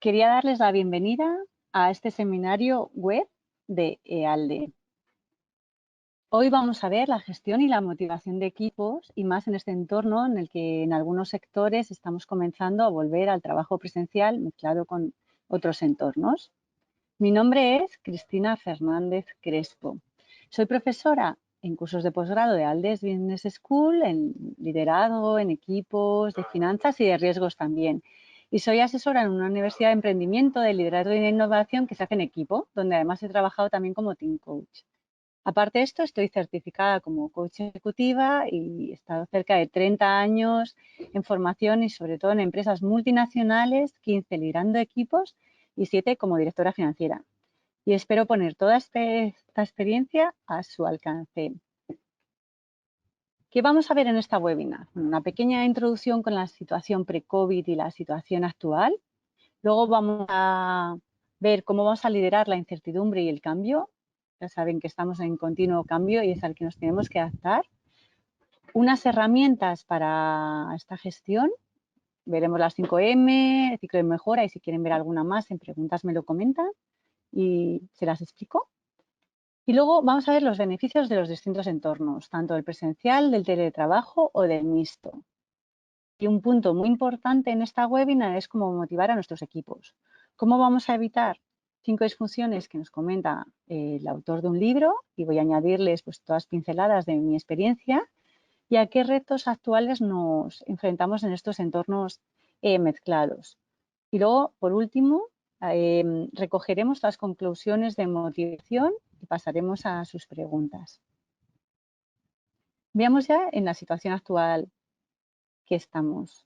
Quería darles la bienvenida a este seminario web de EALDE. Hoy vamos a ver la gestión y la motivación de equipos y más en este entorno en el que en algunos sectores estamos comenzando a volver al trabajo presencial mezclado con otros entornos. Mi nombre es Cristina Fernández Crespo. Soy profesora en cursos de posgrado de ALDE Business School, en liderazgo, en equipos, de finanzas y de riesgos también. Y soy asesora en una universidad de emprendimiento, de liderazgo y de innovación que se hace en equipo, donde además he trabajado también como team coach. Aparte de esto, estoy certificada como coach ejecutiva y he estado cerca de 30 años en formación y sobre todo en empresas multinacionales, 15 liderando equipos y 7 como directora financiera. Y espero poner toda esta experiencia a su alcance. ¿Qué vamos a ver en esta webinar? Una pequeña introducción con la situación pre-COVID y la situación actual. Luego vamos a ver cómo vamos a liderar la incertidumbre y el cambio. Ya saben que estamos en continuo cambio y es al que nos tenemos que adaptar. Unas herramientas para esta gestión. Veremos las 5M, el ciclo de mejora y si quieren ver alguna más en preguntas me lo comentan y se las explico. Y luego vamos a ver los beneficios de los distintos entornos, tanto del presencial, del teletrabajo o del mixto. Y un punto muy importante en esta webinar es cómo motivar a nuestros equipos. ¿Cómo vamos a evitar 5 disfunciones que nos comenta el autor de un libro? Y voy a añadirles pues, todas pinceladas de mi experiencia y a qué retos actuales nos enfrentamos en estos entornos mezclados. Y luego, por último, recogeremos las conclusiones de motivación y pasaremos a sus preguntas. Veamos ya en la situación actual que estamos.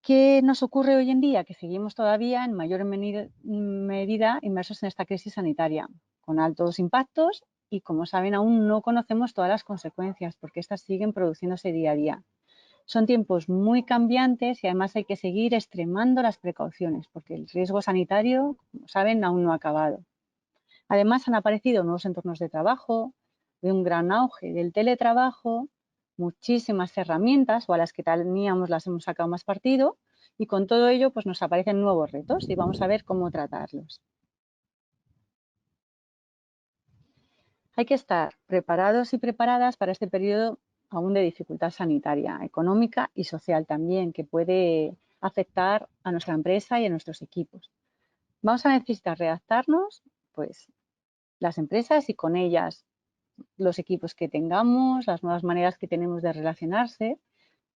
¿Qué nos ocurre hoy en día? Que seguimos todavía en mayor medida inmersos en esta crisis sanitaria, con altos impactos y, como saben, aún no conocemos todas las consecuencias porque estas siguen produciéndose día a día. Son tiempos muy cambiantes y además hay que seguir extremando las precauciones porque el riesgo sanitario, como saben, aún no ha acabado. Además, han aparecido nuevos entornos de trabajo, de un gran auge del teletrabajo, muchísimas herramientas o a las que teníamos las hemos sacado más partido y con todo ello pues nos aparecen nuevos retos y vamos a ver cómo tratarlos. Hay que estar preparados y preparadas para este periodo aún de dificultad sanitaria, económica y social también, que puede afectar a nuestra empresa y a nuestros equipos. Vamos a necesitar readaptarnos, pues, las empresas y con ellas los equipos que tengamos, las nuevas maneras que tenemos de relacionarse,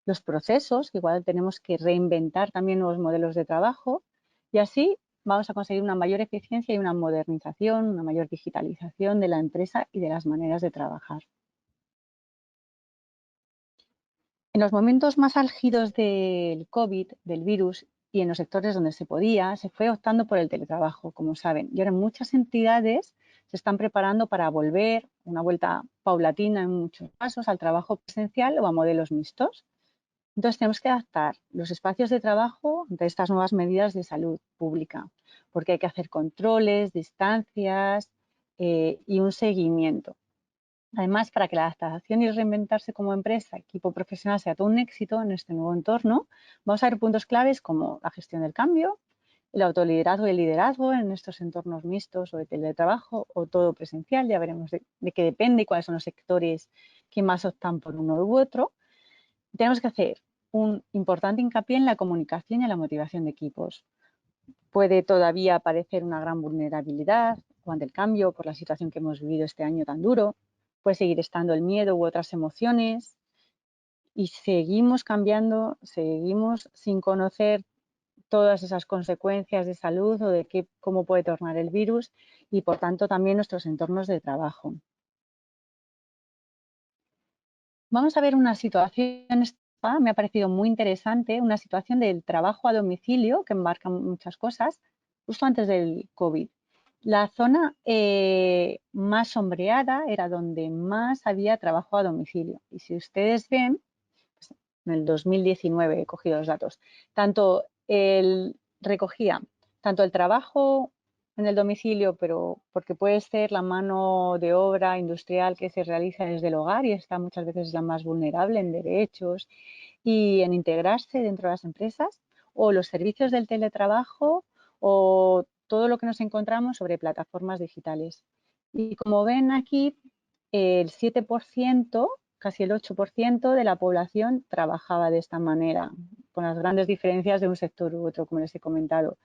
los procesos, que igual tenemos que reinventar también nuevos modelos de trabajo y así vamos a conseguir una mayor eficiencia y una modernización, una mayor digitalización de la empresa y de las maneras de trabajar. En los momentos más álgidos del COVID, del virus, y en los sectores donde se podía, se fue optando por el teletrabajo, como saben. Y ahora muchas entidades se están preparando para volver, una vuelta paulatina en muchos casos, al trabajo presencial o a modelos mixtos. Entonces tenemos que adaptar los espacios de trabajo ante estas nuevas medidas de salud pública, porque hay que hacer controles, distancias y un seguimiento. Además, para que la adaptación y reinventarse como empresa, equipo profesional sea todo un éxito en este nuevo entorno, vamos a ver puntos claves como la gestión del cambio, el autoliderazgo y el liderazgo en estos entornos mixtos o de teletrabajo o todo presencial. Ya veremos de qué depende y cuáles son los sectores que más optan por uno u otro. Tenemos que hacer un importante hincapié en la comunicación y en la motivación de equipos. Puede todavía parecer una gran vulnerabilidad o ante el cambio por la situación que hemos vivido este año tan duro. Puede seguir estando el miedo u otras emociones y seguimos cambiando, seguimos sin conocer todas esas consecuencias de salud o de cómo puede tornar el virus y, por tanto, también nuestros entornos de trabajo. Vamos a ver una situación, me ha parecido muy interesante, una situación del trabajo a domicilio que embarca muchas cosas, justo antes del COVID. La zona más sombreada era donde más había trabajo a domicilio. Y si ustedes ven, pues, en el 2019 he cogido los datos, recogía tanto el trabajo en el domicilio, pero porque puede ser la mano de obra industrial que se realiza desde el hogar y esta muchas veces es la más vulnerable en derechos y en integrarse dentro de las empresas, o los servicios del teletrabajo o todo lo que nos encontramos sobre plataformas digitales. Y como ven aquí, el 7%, casi el 8% de la población trabajaba de esta manera, con las grandes diferencias de un sector u otro, como les he comentado.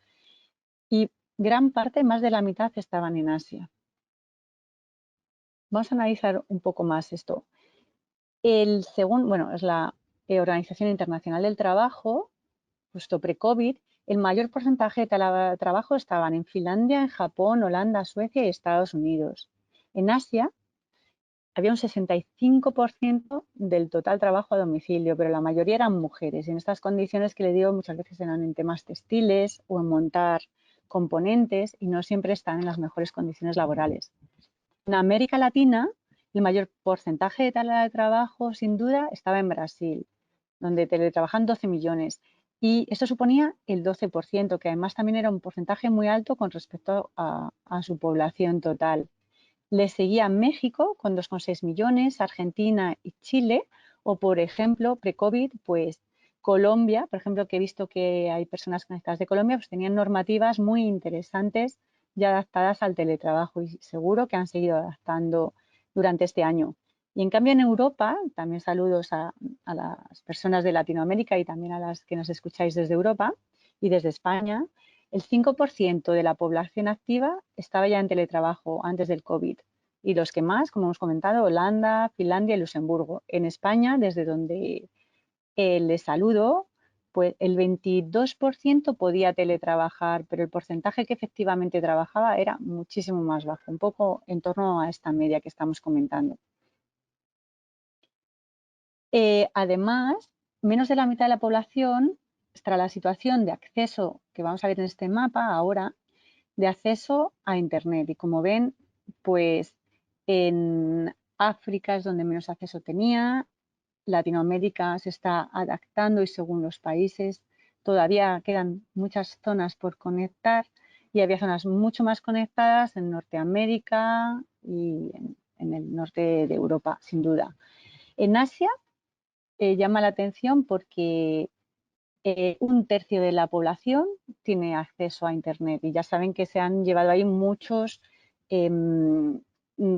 Y gran parte, más de la mitad, estaban en Asia. Vamos a analizar un poco más esto. Es la Organización Internacional del Trabajo, justo pre-COVID, el mayor porcentaje de teletrabajo estaban en Finlandia, en Japón, Holanda, Suecia y Estados Unidos. En Asia había un 65% del total trabajo a domicilio, pero la mayoría eran mujeres. Y en estas condiciones que le digo, muchas veces eran en temas textiles o en montar componentes y no siempre están en las mejores condiciones laborales. En América Latina, el mayor porcentaje de teletrabajo, sin duda, estaba en Brasil, donde teletrabajan 12 millones. Y esto suponía el 12%, que además también era un porcentaje muy alto con respecto a su población total. Le seguía México con 2,6 millones, Argentina y Chile, o por ejemplo, pre-COVID, pues Colombia, por ejemplo, que he visto que hay personas conectadas de Colombia, pues tenían normativas muy interesantes y adaptadas al teletrabajo y seguro que han seguido adaptando durante este año. Y en cambio en Europa, también saludos a las personas de Latinoamérica y también a las que nos escucháis desde Europa y desde España, el 5% de la población activa estaba ya en teletrabajo antes del COVID y los que más, como hemos comentado, Holanda, Finlandia y Luxemburgo. En España, desde donde les saludo, pues el 22% podía teletrabajar, pero el porcentaje que efectivamente trabajaba era muchísimo más bajo, un poco en torno a esta media que estamos comentando. Además, menos de la mitad de la población, tras la situación de acceso que vamos a ver en este mapa ahora, de acceso a Internet. Y como ven, pues en África es donde menos acceso tenía, Latinoamérica se está adaptando y según los países todavía quedan muchas zonas por conectar y había zonas mucho más conectadas en Norteamérica y en el norte de Europa, sin duda. En Asia llama la atención porque un tercio de la población tiene acceso a Internet y ya saben que se han llevado ahí muchos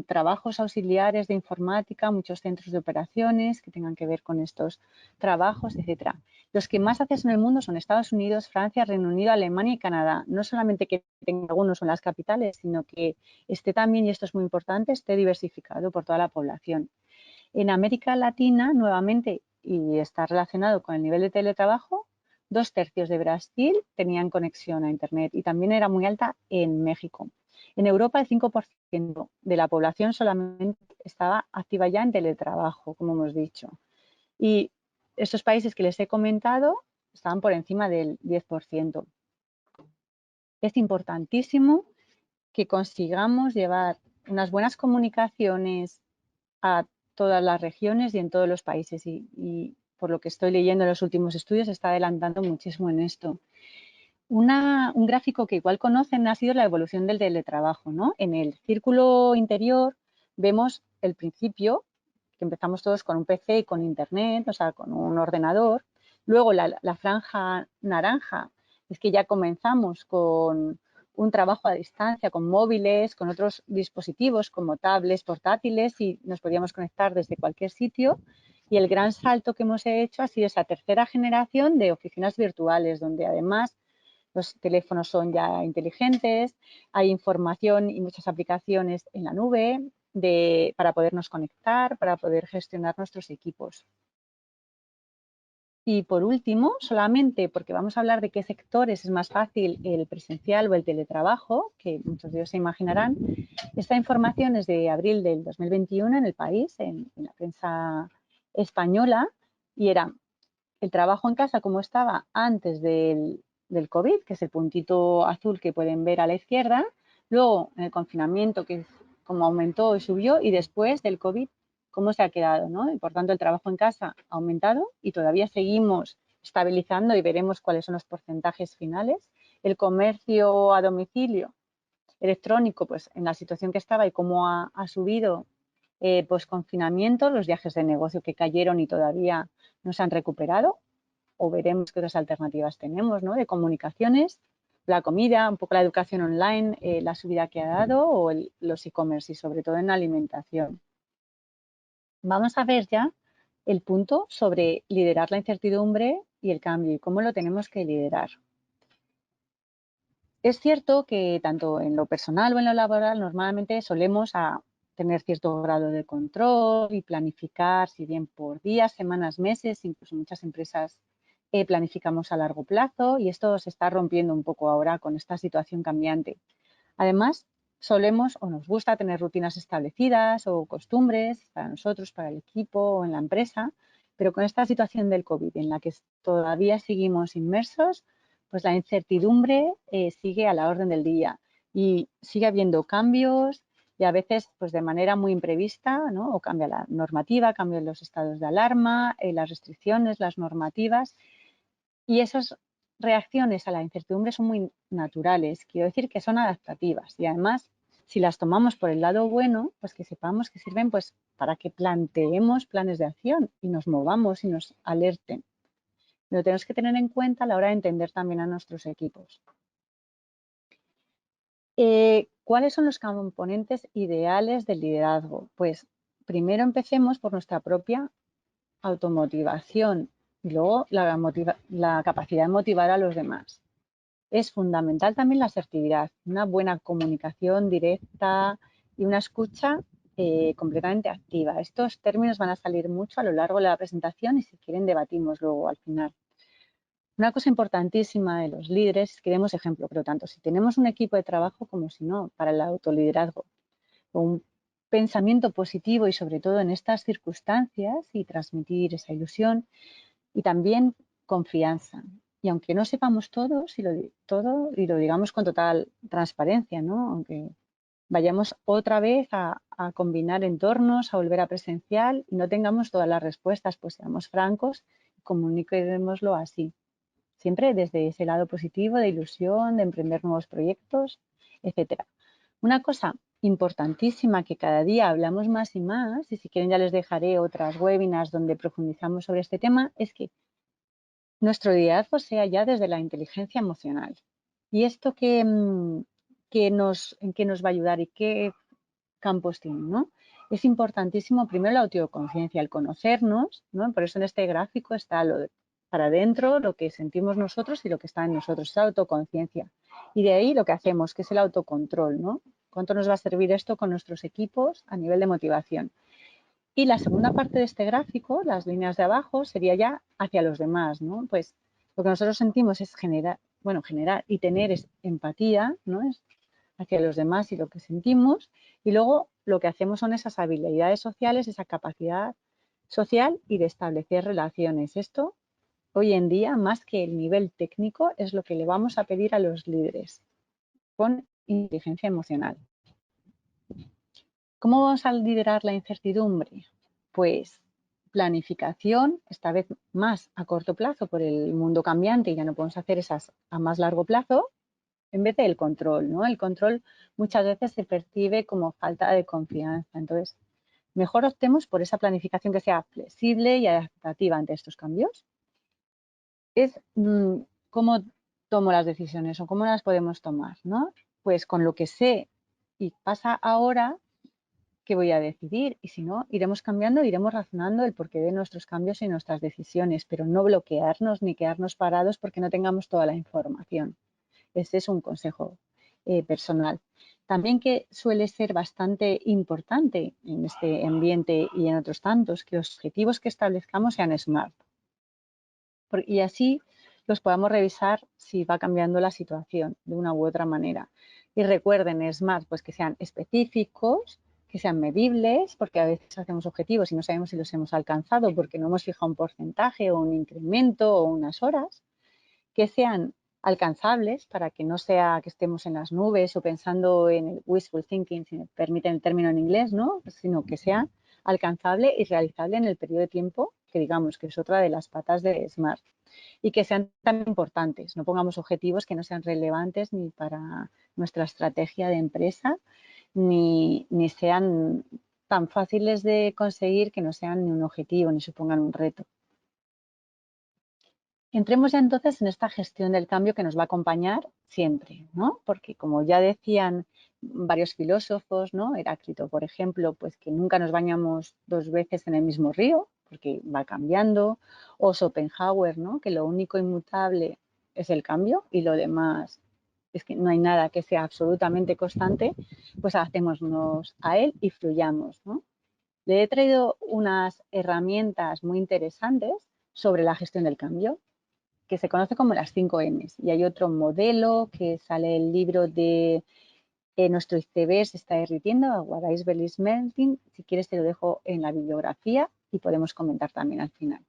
trabajos auxiliares de informática, muchos centros de operaciones que tengan que ver con estos trabajos, etcétera. Los que más acceso en el mundo son Estados Unidos, Francia, Reino Unido, Alemania y Canadá. No solamente que tenga algunos en las capitales, sino que esté también, y esto es muy importante, esté diversificado por toda la población. En América Latina, nuevamente, y está relacionado con el nivel de teletrabajo, 2/3 de Brasil tenían conexión a Internet y también era muy alta en México. En Europa, el 5% de la población solamente estaba activa ya en teletrabajo, como hemos dicho. Y estos países que les he comentado estaban por encima del 10%. Es importantísimo que consigamos llevar unas buenas comunicaciones a todas las regiones y en todos los países y por lo que estoy leyendo en los últimos estudios se está adelantando muchísimo en esto. Un gráfico que igual conocen ha sido la evolución del teletrabajo, ¿no? En el círculo interior vemos el principio, que empezamos todos con un PC y con internet, o sea, con un ordenador. Luego la franja naranja es que ya comenzamos con un trabajo a distancia, con móviles, con otros dispositivos como tablets, portátiles y nos podíamos conectar desde cualquier sitio. Y el gran salto que hemos hecho ha sido esa tercera generación de oficinas virtuales, donde además los teléfonos son ya inteligentes, hay información y muchas aplicaciones en la nube para podernos conectar, para poder gestionar nuestros equipos. Y por último, solamente porque vamos a hablar de qué sectores es más fácil el presencial o el teletrabajo, que muchos de ellos se imaginarán, esta información es de abril del 2021 en El País, en la prensa española, y era el trabajo en casa como estaba antes del COVID, que es el puntito azul que pueden ver a la izquierda, luego en el confinamiento, que es como aumentó y subió, y después del COVID, cómo se ha quedado, ¿no? Y por tanto, el trabajo en casa ha aumentado y todavía seguimos estabilizando y veremos cuáles son los porcentajes finales. El comercio a domicilio electrónico, pues en la situación que estaba y cómo ha subido pues confinamiento, los viajes de negocio que cayeron y todavía no se han recuperado. o veremos qué otras alternativas tenemos, ¿no? De comunicaciones, la comida, un poco la educación online, la subida que ha dado o los e-commerce y sobre todo en alimentación. Vamos a ver ya el punto sobre liderar la incertidumbre y el cambio y cómo lo tenemos que liderar. Es cierto que tanto en lo personal o en lo laboral normalmente solemos tener cierto grado de control y planificar, si bien por días, semanas, meses, incluso muchas empresas planificamos a largo plazo y esto se está rompiendo un poco ahora con esta situación cambiante. Además, solemos o nos gusta tener rutinas establecidas o costumbres para nosotros, para el equipo o en la empresa, pero con esta situación del COVID en la que todavía seguimos inmersos, pues la incertidumbre sigue a la orden del día y sigue habiendo cambios y a veces pues de manera muy imprevista, ¿no? O cambia la normativa, cambian los estados de alarma, las restricciones, las normativas y esas reacciones a la incertidumbre son muy naturales, quiero decir que son adaptativas y además si las tomamos por el lado bueno, pues que sepamos que sirven pues para que planteemos planes de acción y nos movamos y nos alerten. Lo tenemos que tener en cuenta a la hora de entender también a nuestros equipos. ¿Cuáles son los componentes ideales del liderazgo? Pues primero empecemos por nuestra propia automotivación y luego la capacidad de motivar a los demás. Es fundamental también la asertividad, una buena comunicación directa y una escucha completamente activa. Estos términos van a salir mucho a lo largo de la presentación y si quieren debatimos luego al final. Una cosa importantísima de los líderes es que demos ejemplo, pero tanto si tenemos un equipo de trabajo como si no, para el autoliderazgo. Un pensamiento positivo y sobre todo en estas circunstancias y transmitir esa ilusión y también confianza. Y aunque no sepamos todo y lo digamos con total transparencia, ¿no? Aunque vayamos otra vez a combinar entornos, a volver a presencial y no tengamos todas las respuestas, pues seamos francos y comuniquémoslo así. Siempre desde ese lado positivo de ilusión, de emprender nuevos proyectos, etcétera. Una cosa importantísima que cada día hablamos más y más, y si quieren ya les dejaré otras webinars donde profundizamos sobre este tema, es que nuestro liderazgo sea ya desde la inteligencia emocional. ¿Y esto en qué nos va a ayudar y qué campos tiene, ¿no? Es importantísimo primero la autoconciencia, el conocernos, ¿no? Por eso en este gráfico está para adentro, lo que sentimos nosotros y lo que está en nosotros, esa autoconciencia. Y de ahí lo que hacemos, que es el autocontrol, ¿no? ¿Cuánto nos va a servir esto con nuestros equipos a nivel de motivación? Y la segunda parte de este gráfico, las líneas de abajo, sería ya hacia los demás, ¿no? Pues lo que nosotros sentimos es generar y tener es empatía, ¿no? Es hacia los demás y lo que sentimos. Y luego lo que hacemos son esas habilidades sociales, esa capacidad social y de establecer relaciones. Esto, hoy en día, más que el nivel técnico, es lo que le vamos a pedir a los líderes con inteligencia emocional. ¿Cómo vamos a liderar la incertidumbre? Pues planificación, esta vez más a corto plazo por el mundo cambiante y ya no podemos hacer esas a más largo plazo, en vez del control, ¿no? El control muchas veces se percibe como falta de confianza. Entonces, mejor optemos por esa planificación que sea flexible y adaptativa ante estos cambios. Es cómo tomo las decisiones o cómo las podemos tomar, ¿no? Pues con lo que sé y pasa ahora, ¿qué voy a decidir? Y si no, iremos cambiando, iremos razonando el porqué de nuestros cambios y nuestras decisiones, pero no bloquearnos ni quedarnos parados porque no tengamos toda la información. Este es un consejo personal. También que suele ser bastante importante en este ambiente y en otros tantos, que los objetivos que establezcamos sean SMART. Y así los podamos revisar si va cambiando la situación de una u otra manera. Y recuerden, SMART, pues que sean específicos, que sean medibles, porque a veces hacemos objetivos y no sabemos si los hemos alcanzado porque no hemos fijado un porcentaje o un incremento o unas horas, que sean alcanzables para que no sea que estemos en las nubes o pensando en el wishful thinking, si me permiten el término en inglés, ¿no? Sino que sea alcanzable y realizable en el periodo de tiempo que digamos que es otra de las patas de SMART y que sean tan importantes. No pongamos objetivos que no sean relevantes ni para nuestra estrategia de empresa ni sean tan fáciles de conseguir que no sean ni un objetivo ni supongan un reto. Entremos ya entonces en esta gestión del cambio que nos va a acompañar siempre, ¿no? Porque como ya decían varios filósofos, ¿no? Heráclito, por ejemplo, pues que nunca nos bañamos dos veces en el mismo río, porque va cambiando, o Schopenhauer, ¿no? Que lo único inmutable es el cambio y lo demás es que no hay nada que sea absolutamente constante, pues hacémonos a él y fluyamos, ¿no? Le he traído unas herramientas muy interesantes sobre la gestión del cambio que se conoce como las 5 M's. Y hay otro modelo que sale el libro de Nuestro iceberg se está derritiendo, Our Iceberg is Melting. Si quieres te lo dejo en la bibliografía y podemos comentar también al final.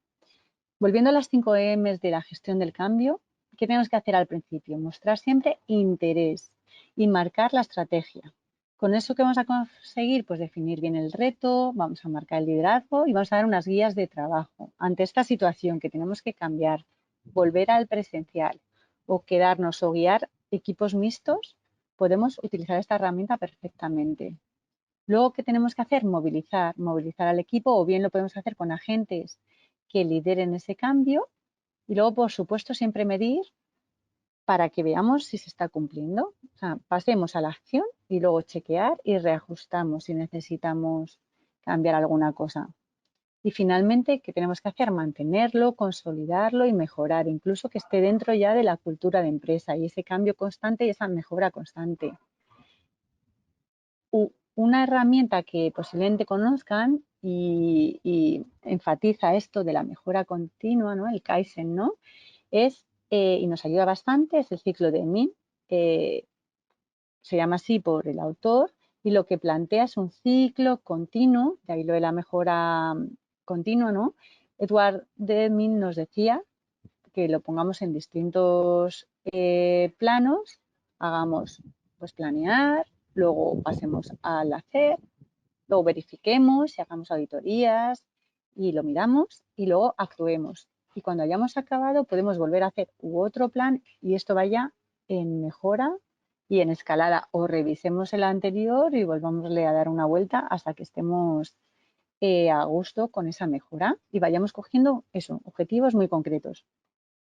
Volviendo a las 5 M's de la gestión del cambio, ¿qué tenemos que hacer al principio? Mostrar siempre interés y marcar la estrategia. ¿Con eso qué vamos a conseguir? Pues definir bien el reto, vamos a marcar el liderazgo y vamos a dar unas guías de trabajo. Ante esta situación que tenemos que cambiar, volver al presencial o quedarnos o guiar equipos mixtos, podemos utilizar esta herramienta perfectamente. Luego, ¿qué tenemos que hacer? Movilizar al equipo o bien lo podemos hacer con agentes que lideren ese cambio y luego, por supuesto, siempre medir para que veamos si se está cumpliendo. O sea, pasemos a la acción y luego chequear y reajustamos si necesitamos cambiar alguna cosa. Y finalmente, ¿qué tenemos que hacer? Mantenerlo, consolidarlo y mejorar, incluso que esté dentro ya de la cultura de empresa y ese cambio constante y esa mejora constante. Una herramienta que posiblemente conozcan y enfatiza esto de la mejora continua, ¿no? El Kaizen, ¿no? Es, y nos ayuda bastante, es el ciclo de Min. Se llama así por el autor y lo que plantea es un ciclo continuo, de ahí lo de la mejora continua, ¿no? Edward Deming nos decía que lo pongamos en distintos planos, hagamos pues planear, luego pasemos al hacer, luego verifiquemos y hagamos auditorías y lo miramos y luego actuemos. Y cuando hayamos acabado podemos volver a hacer otro plan y esto vaya en mejora y en escalada o revisemos el anterior y volvámosle a dar una vuelta hasta que estemos a gusto con esa mejora y vayamos cogiendo eso, objetivos muy concretos.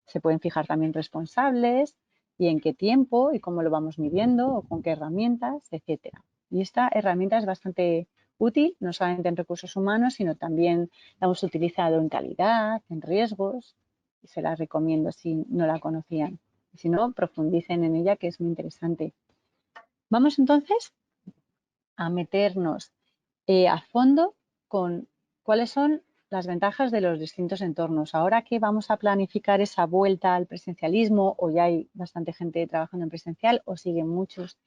Se pueden fijar también responsables y en qué tiempo y cómo lo vamos midiendo o con qué herramientas, etcétera. Y esta herramienta es bastante útil, no solamente en recursos humanos, sino también la hemos utilizado en calidad, en riesgos, y se la recomiendo si no la conocían. Si no, profundicen en ella, que es muy interesante. Vamos entonces a meternos a fondo con cuáles son las ventajas de los distintos entornos. Ahora que vamos a planificar esa vuelta al presencialismo, o ya hay bastante gente trabajando en presencial, o siguen muchos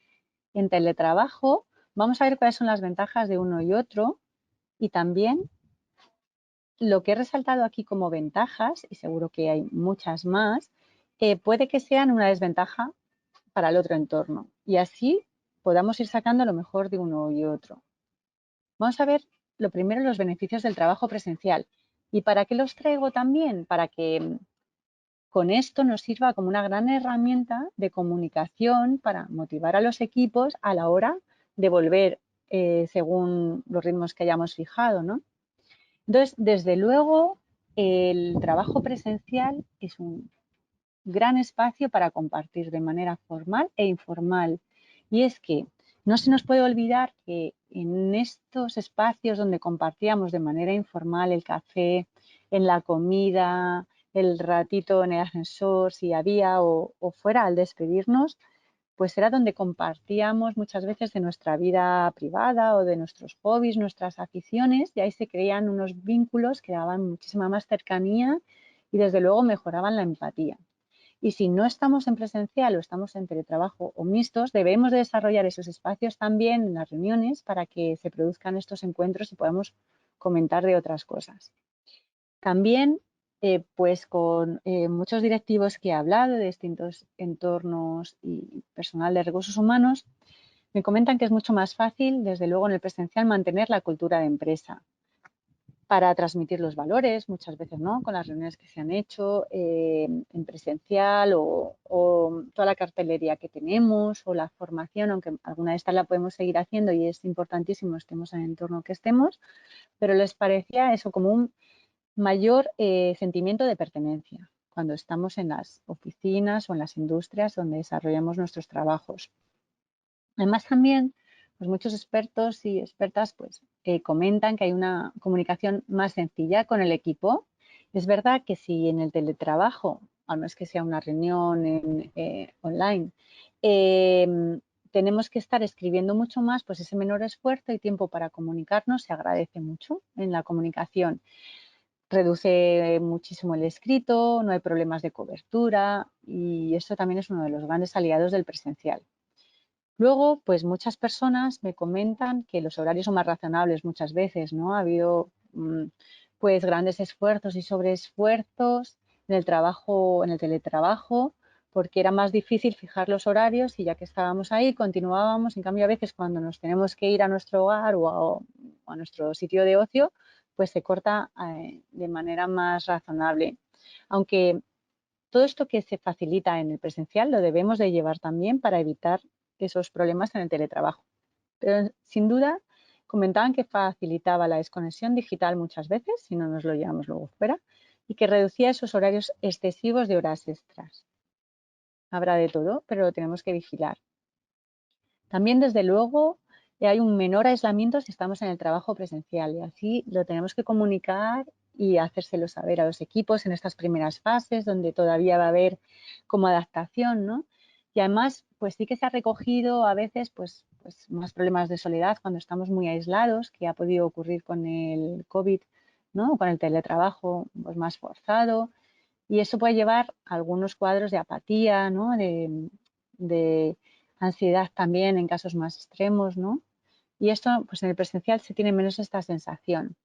en teletrabajo, vamos a ver cuáles son las ventajas de uno y otro y también lo que he resaltado aquí como ventajas, y seguro que hay muchas más, puede que sean una desventaja para el otro entorno y así podamos ir sacando lo mejor de uno y otro. Vamos a ver lo primero, los beneficios del trabajo presencial. ¿Y para qué los traigo también? Para que con esto nos sirva como una gran herramienta de comunicación para motivar a los equipos a la hora de volver según los ritmos que hayamos fijado, ¿no? Entonces, desde luego, el trabajo presencial es un gran espacio para compartir de manera formal e informal. Y es que no se nos puede olvidar que en estos espacios donde compartíamos de manera informal el café, en la comida, el ratito en el ascensor, si había, o fuera al despedirnos, pues era donde compartíamos muchas veces de nuestra vida privada o de nuestros hobbies, nuestras aficiones, y ahí se creían unos vínculos que daban muchísima más cercanía y desde luego mejoraban la empatía. Y si no estamos en presencial o estamos en teletrabajo o mixtos, debemos de desarrollar esos espacios también en las reuniones para que se produzcan estos encuentros y podamos comentar de otras cosas. También, pues con muchos directivos que he hablado de distintos entornos y personal de recursos humanos, me comentan que es mucho más fácil, desde luego en el presencial, mantener la cultura de empresa para transmitir los valores, muchas veces, ¿no? Con las reuniones que se han hecho en presencial o toda la cartelería que tenemos o la formación, aunque alguna de estas la podemos seguir haciendo y es importantísimo estemos en el entorno que estemos, pero les parecía eso como un mayor sentimiento de pertenencia. cuando estamos en las oficinas o en las industrias donde desarrollamos nuestros trabajos. Además, también pues muchos expertos y expertas pues, comentan que hay una comunicación más sencilla con el equipo. Es verdad que si en el teletrabajo, a no es que sea una reunión online, tenemos que estar escribiendo mucho más, pues ese menor esfuerzo y tiempo para comunicarnos se agradece mucho en la comunicación. Reduce muchísimo el escrito, no hay problemas de cobertura y esto también es uno de los grandes aliados del presencial. Luego, pues muchas personas me comentan que los horarios son más razonables muchas veces, ¿no? Ha habido pues grandes esfuerzos y sobreesfuerzos en el trabajo, en el teletrabajo, porque era más difícil fijar los horarios y ya que estábamos ahí continuábamos. En cambio, a veces cuando nos tenemos que ir a nuestro hogar o a nuestro sitio de ocio, pues se corta de manera más razonable. Aunque todo esto que se facilita en el presencial lo debemos de llevar también para evitar esos problemas en el teletrabajo. Pero sin duda comentaban que facilitaba la desconexión digital muchas veces, si no nos lo llevamos luego fuera, y que reducía esos horarios excesivos de horas extras. Habrá de todo, pero lo tenemos que vigilar. También, desde luego, hay un menor aislamiento si estamos en el trabajo presencial y así lo tenemos que comunicar y hacérselo saber a los equipos en estas primeras fases donde todavía va a haber como adaptación, ¿no? Y además, pues sí que se ha recogido a veces pues más problemas de soledad cuando estamos muy aislados, que ha podido ocurrir con el COVID, ¿no? Con el teletrabajo pues más forzado. Y eso puede llevar a algunos cuadros de apatía, ¿no? De ansiedad también en casos más extremos, ¿no? Y esto, pues en el presencial se tiene menos esta sensación.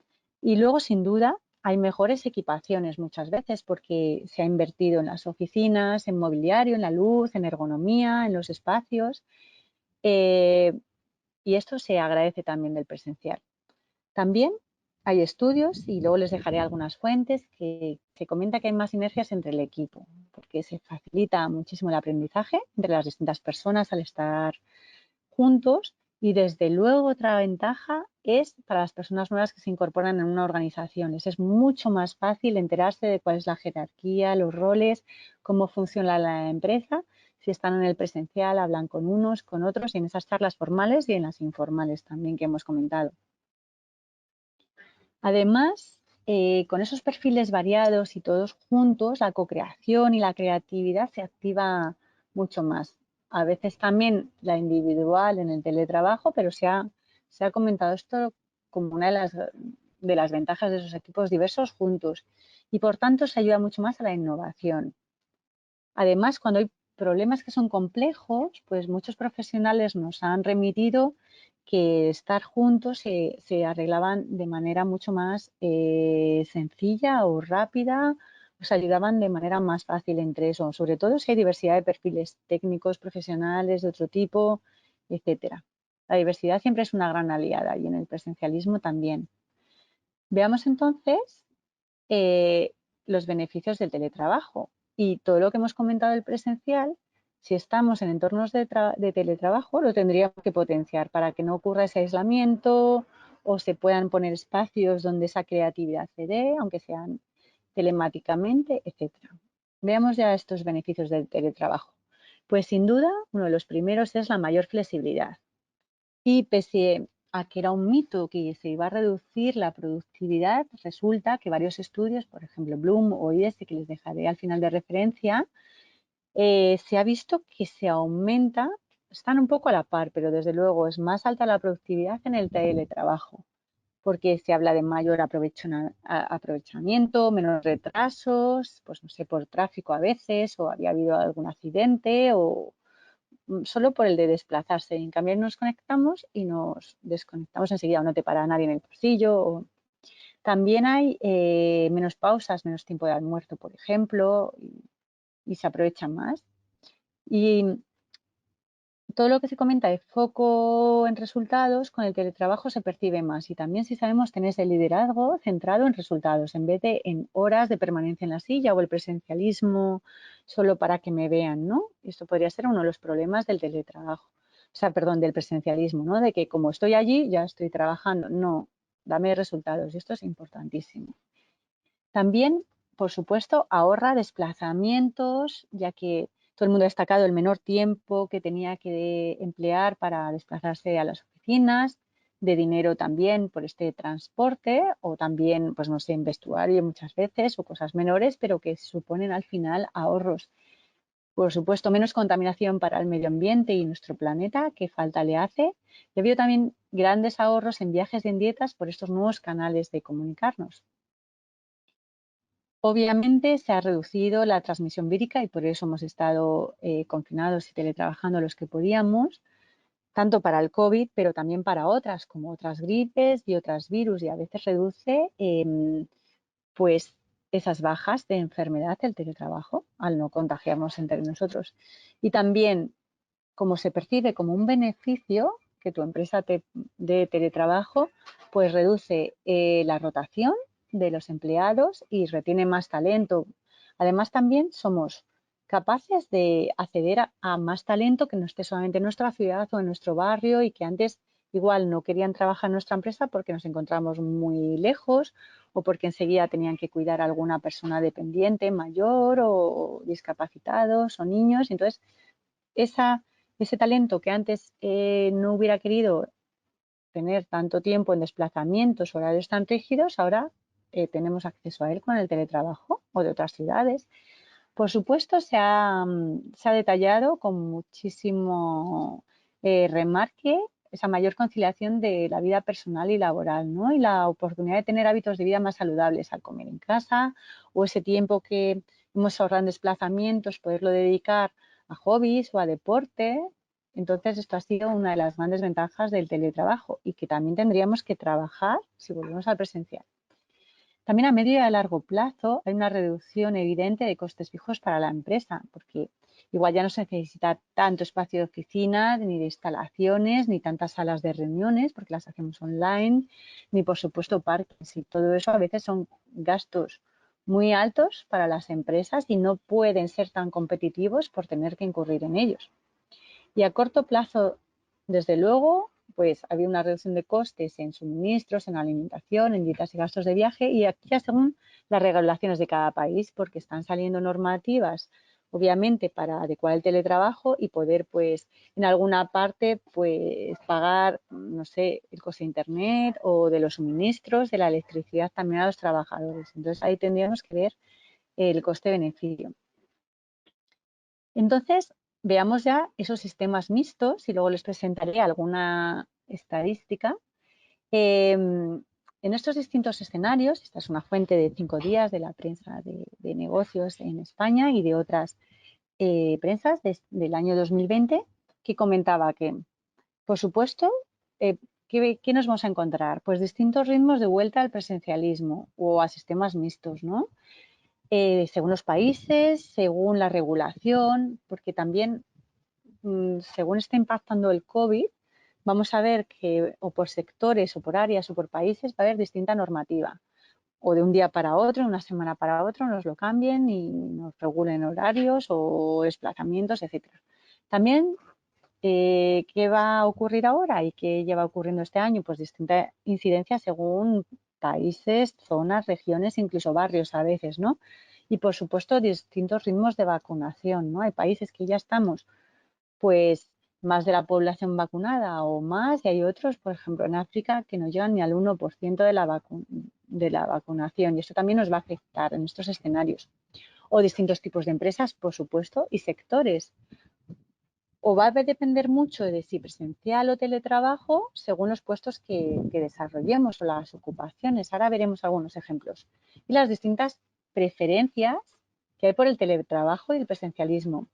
Y luego, sin duda, hay mejores equipaciones muchas veces porque se ha invertido en las oficinas, en mobiliario, en la luz, en ergonomía, en los espacios. eh, y esto se agradece también del presencial. También hay estudios, y luego les dejaré algunas fuentes, que se comenta que hay más sinergias entre el equipo, porque se facilita muchísimo el aprendizaje entre las distintas personas al estar juntos. Y desde luego otra ventaja es para las personas nuevas que se incorporan en una organización. Les es mucho más fácil enterarse de cuál es la jerarquía, los roles, cómo funciona la empresa. Si están en el presencial, hablan con unos, con otros, y en esas charlas formales y en las informales también que hemos comentado. Además, con esos perfiles variados y todos juntos, la co-creación y la creatividad se activa mucho más. A veces también la individual en el teletrabajo, pero se ha comentado esto como una de las ventajas de esos equipos diversos juntos. Y por tanto se ayuda mucho más a la innovación. Además, cuando hay problemas que son complejos, pues muchos profesionales nos han remitido que estar juntos se arreglaban de manera mucho más sencilla o rápida, se ayudaban de manera más fácil entre eso, sobre todo si hay diversidad de perfiles técnicos, profesionales, de otro tipo, etcétera. La diversidad siempre es una gran aliada y en el presencialismo también. Veamos entonces eh, los beneficios del teletrabajo y todo lo que hemos comentado del presencial. Si estamos en entornos de teletrabajo, lo tendríamos que potenciar para que no ocurra ese aislamiento o se puedan poner espacios donde esa creatividad se dé, aunque sean telemáticamente, etcétera. Veamos ya estos beneficios del teletrabajo. Pues sin duda, uno de los primeros es la mayor flexibilidad. Y pese a que era un mito que se iba a reducir la productividad, resulta que varios estudios, por ejemplo Bloom o IDESE, que les dejaré al final de referencia, se ha visto que se aumenta, están un poco a la par, pero desde luego es más alta la productividad en el teletrabajo, porque se habla de mayor aprovechamiento, menos retrasos, pues no sé, por tráfico a veces, o había habido algún accidente, o solo por el de desplazarse. En cambio, nos conectamos y nos desconectamos enseguida, o no te para nadie en el pasillo. También hay menos pausas, menos tiempo de almuerzo, por ejemplo, y se aprovechan más. Y todo lo que se comenta de foco en resultados, con el teletrabajo se percibe más. Y también, si sabemos, tener ese liderazgo centrado en resultados, en vez de en horas de permanencia en la silla o el presencialismo solo para que me vean, ¿no? Esto podría ser uno de los problemas del teletrabajo. O sea, perdón, del presencialismo, ¿no? De que como estoy allí, ya estoy trabajando. No, dame resultados. Y esto es importantísimo. También por supuesto, ahorra desplazamientos, ya que todo el mundo ha destacado el menor tiempo que tenía que emplear para desplazarse a las oficinas, de dinero también por este transporte o también, pues no sé, en vestuario muchas veces o cosas menores, pero que suponen al final ahorros. Por supuesto, menos contaminación para el medio ambiente y nuestro planeta, que falta le hace. Y ha habido también grandes ahorros en viajes y en dietas por estos nuevos canales de comunicarnos. Obviamente se ha reducido la transmisión vírica y por eso hemos estado confinados y teletrabajando los que podíamos, tanto para el COVID, pero también para otras, como otras gripes y otras virus, y a veces reduce pues esas bajas de enfermedad el teletrabajo al no contagiarnos entre nosotros. Y también, como se percibe como un beneficio que tu empresa te dé teletrabajo, pues reduce la rotación de los empleados y retiene más talento. Además, también somos capaces de acceder a más talento que no esté solamente en nuestra ciudad o en nuestro barrio y que antes igual no querían trabajar en nuestra empresa porque nos encontramos muy lejos o porque enseguida tenían que cuidar a alguna persona dependiente mayor o discapacitados o niños. Entonces, esa, ese talento que antes no hubiera querido tener tanto tiempo en desplazamientos, horarios tan rígidos, ahora tenemos acceso a él con el teletrabajo o de otras ciudades. Por supuesto, se ha detallado con muchísimo remarque esa mayor conciliación de la vida personal y laboral, ¿no? Y la oportunidad de tener hábitos de vida más saludables al comer en casa o ese tiempo que hemos ahorrado en desplazamientos, poderlo dedicar a hobbies o a deporte. Entonces, esto ha sido una de las grandes ventajas del teletrabajo y que también tendríamos que trabajar si volvemos al presencial. También a medio y a largo plazo hay una reducción evidente de costes fijos para la empresa, porque igual ya no se necesita tanto espacio de oficinas, ni de instalaciones, ni tantas salas de reuniones, porque las hacemos online, ni por supuesto parques. Y todo eso a veces son gastos muy altos para las empresas y no pueden ser tan competitivos por tener que incurrir en ellos. Y a corto plazo, desde luego, pues había una reducción de costes en suministros, en alimentación, en dietas y gastos de viaje, y aquí ya según las regulaciones de cada país, porque están saliendo normativas, obviamente, para adecuar el teletrabajo y poder, pues, en alguna parte, pues, pagar, no sé, el coste de internet o de los suministros, de la electricidad también a los trabajadores. Entonces, ahí tendríamos que ver el coste-beneficio. Entonces, veamos ya esos sistemas mixtos y luego les presentaré alguna estadística. En estos distintos escenarios, esta es una fuente de 5 días de la prensa de negocios en España y de otras prensas del año 2020, que comentaba que, por supuesto, eh, ¿qué nos vamos a encontrar? Pues distintos ritmos de vuelta al presencialismo o a sistemas mixtos, ¿no? Según los países, según la regulación, porque también según está impactando el COVID, vamos a ver que o por sectores o por áreas o por países va a haber distinta normativa. O de un día para otro, una semana para otro, nos lo cambien y nos regulen horarios o desplazamientos, etcétera. También, ¿qué va a ocurrir ahora y qué lleva ocurriendo este año? Pues distinta incidencia según países, zonas, regiones, incluso barrios a veces, ¿no? Y por supuesto, distintos ritmos de vacunación, ¿no? Hay países que ya estamos pues más de la población vacunada o más, y hay otros, por ejemplo, en África, que no llegan ni al 1% de la vacunación, y esto también nos va a afectar en estos escenarios. O distintos tipos de empresas, por supuesto, y sectores. O va a depender mucho de si presencial o teletrabajo según los puestos que desarrollemos o las ocupaciones. Ahora veremos algunos ejemplos. Y las distintas preferencias que hay por el teletrabajo y el presencialismo.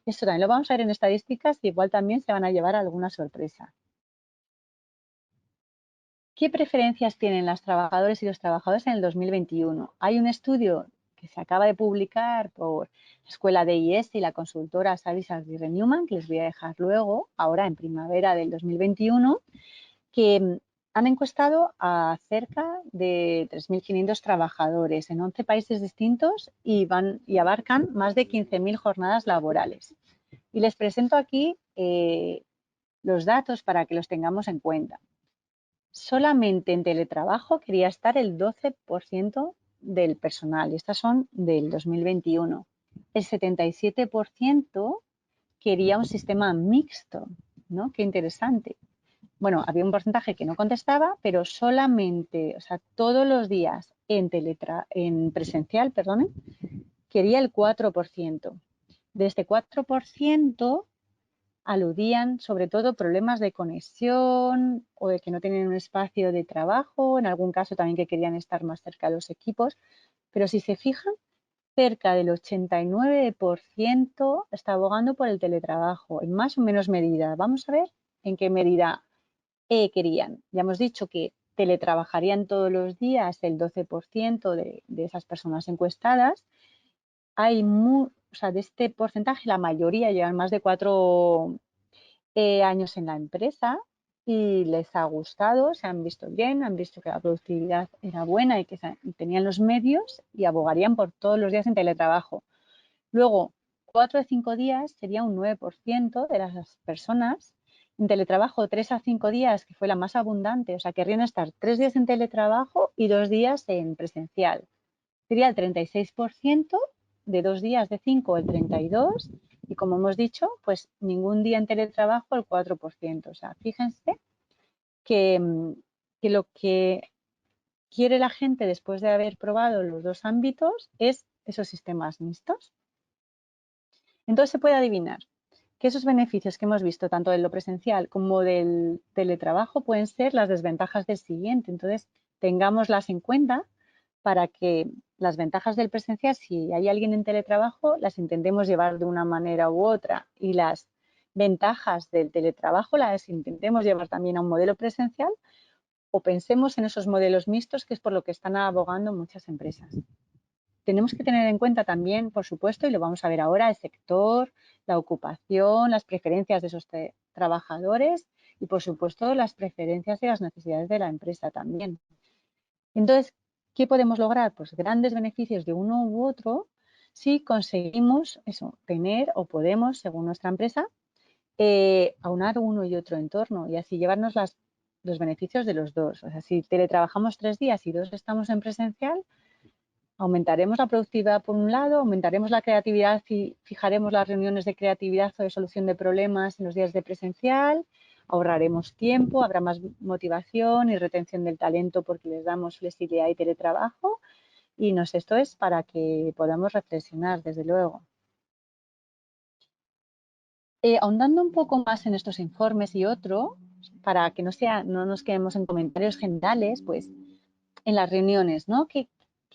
Esto también lo vamos a ver en estadísticas y igual también se van a llevar alguna sorpresa. ¿Qué preferencias tienen las trabajadoras y los trabajadores en el 2021? Hay un estudio que se acaba de publicar por la Escuela de IES y la consultora Savis Aguirre Newman, que les voy a dejar luego, ahora en primavera del 2021, que han encuestado a cerca de 3.500 trabajadores en 11 países distintos y abarcan más de 15.000 jornadas laborales. Y les presento aquí los datos para que los tengamos en cuenta. Solamente en teletrabajo quería estar el 12% del personal. Estas son del 2021. El 77% quería un sistema mixto, ¿no? Qué interesante. Bueno, había un porcentaje que no contestaba, pero solamente, o sea, todos los días en presencial, perdón, quería el 4%. De este 4% aludían sobre todo problemas de conexión o de que no tienen un espacio de trabajo, en algún caso también que querían estar más cerca de los equipos, pero si se fijan, cerca del 89% está abogando por el teletrabajo, en más o menos medida. Vamos a ver en qué medida querían. Ya hemos dicho que teletrabajarían todos los días el 12% de esas personas encuestadas. O sea, de este porcentaje, la mayoría llevan más de 4 años en la empresa y les ha gustado, se han visto bien, han visto que la productividad era buena y que tenían los medios y abogarían por todos los días en teletrabajo. Luego, 4 de 5 días sería un 9% de las personas. En teletrabajo, 3 a 5 días, que fue la más abundante, o sea, querrían estar 3 días en teletrabajo y 2 días en presencial. Sería el 36%, de 2 días de 5 el 32%, y como hemos dicho, pues ningún día en teletrabajo el 4%. O sea, fíjense que, que lo que quiere la gente después de haber probado los dos ámbitos es esos sistemas mixtos. Entonces se puede adivinar que esos beneficios que hemos visto tanto de lo presencial como del teletrabajo pueden ser las desventajas del siguiente. Entonces, tengámoslas en cuenta para que las ventajas del presencial, si hay alguien en teletrabajo, las intentemos llevar de una manera u otra, y las ventajas del teletrabajo las intentemos llevar también a un modelo presencial, o pensemos en esos modelos mixtos, que es por lo que están abogando muchas empresas. Tenemos que tener en cuenta también, por supuesto, y lo vamos a ver ahora, el sector, la ocupación, las preferencias de esos trabajadores y, por supuesto, las preferencias y las necesidades de la empresa también. Entonces, ¿qué podemos lograr? Pues grandes beneficios de uno u otro si conseguimos eso, tener o podemos, según nuestra empresa, aunar uno y otro entorno y así llevarnos los beneficios de los dos. O sea, si teletrabajamos 3 días y 2 estamos en presencial, aumentaremos la productividad por un lado, aumentaremos la creatividad y fijaremos las reuniones de creatividad o de solución de problemas en los días de presencial, ahorraremos tiempo, habrá más motivación y retención del talento porque les damos flexibilidad y teletrabajo, y esto es para que podamos reflexionar, desde luego. Ahondando un poco más en estos informes y otro, para que no nos quedemos en comentarios generales, pues en las reuniones, ¿no? ¿Qué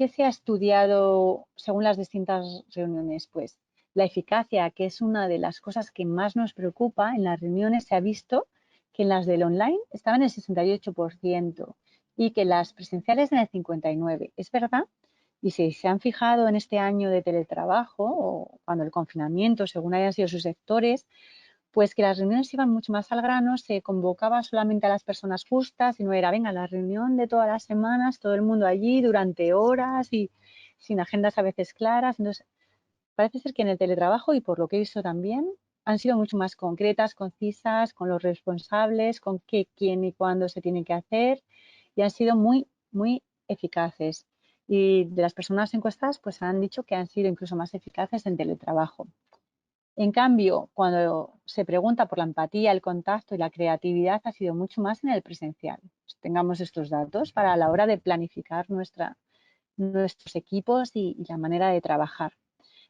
se ha estudiado según las distintas reuniones? Pues la eficacia, que es una de las cosas que más nos preocupa en las reuniones, se ha visto que en las del online estaban en el 68% y que las presenciales en el 59%. Es verdad, y si se han fijado en este año de teletrabajo o cuando el confinamiento, según hayan sido sus sectores, pues que las reuniones iban mucho más al grano, se convocaba solamente a las personas justas y no era, venga, la reunión de todas las semanas, todo el mundo allí durante horas y sin agendas a veces claras. Entonces, parece ser que en el teletrabajo, y por lo que he visto también, han sido mucho más concretas, concisas, con los responsables, con qué, quién y cuándo se tiene que hacer, y han sido muy, muy eficaces. Y de las personas encuestadas, pues han dicho que han sido incluso más eficaces en teletrabajo. En cambio, cuando se pregunta por la empatía, el contacto y la creatividad, ha sido mucho más en el presencial. Pues tengamos estos datos para la hora de planificar nuestros equipos y la manera de trabajar.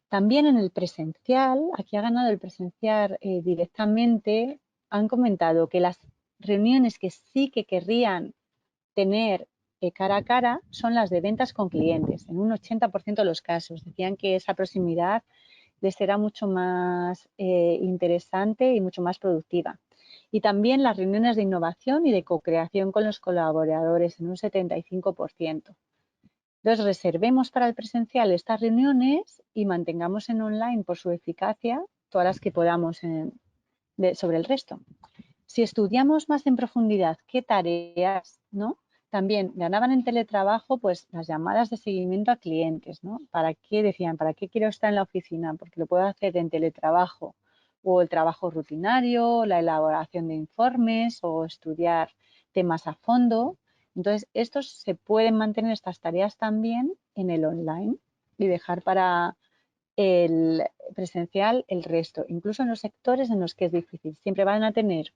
También en el presencial, aquí ha ganado el presencial directamente, han comentado que las reuniones que sí que querrían tener cara a cara son las de ventas con clientes, en un 80% de los casos. Decían que esa proximidad les será mucho más interesante y mucho más productiva. Y también las reuniones de innovación y de co-creación con los colaboradores en un 75%. Entonces, reservemos para el presencial estas reuniones y mantengamos en online por su eficacia todas las que podamos sobre el resto. Si estudiamos más en profundidad qué tareas, ¿no? También ganaban en teletrabajo pues las llamadas de seguimiento a clientes, ¿no? ¿Para qué decían? ¿Para qué quiero estar en la oficina? Porque lo puedo hacer en teletrabajo, o el trabajo rutinario, la elaboración de informes o estudiar temas a fondo. Entonces, estos se pueden mantener estas tareas también en el online y dejar para el presencial el resto, incluso en los sectores en los que es difícil. Siempre van a tener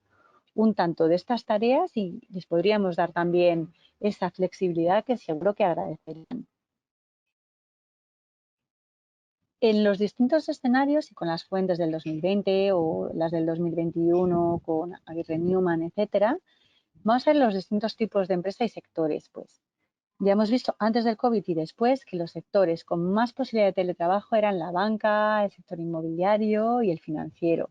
un tanto de estas tareas y les podríamos dar también esa flexibilidad que seguro que agradecerían. En los distintos escenarios y con las fuentes del 2020 o las del 2021 con Aguirre Newman, etcétera, vamos a ver los distintos tipos de empresa y sectores. Pues ya hemos visto antes del COVID y después que los sectores con más posibilidad de teletrabajo eran la banca, el sector inmobiliario y el financiero.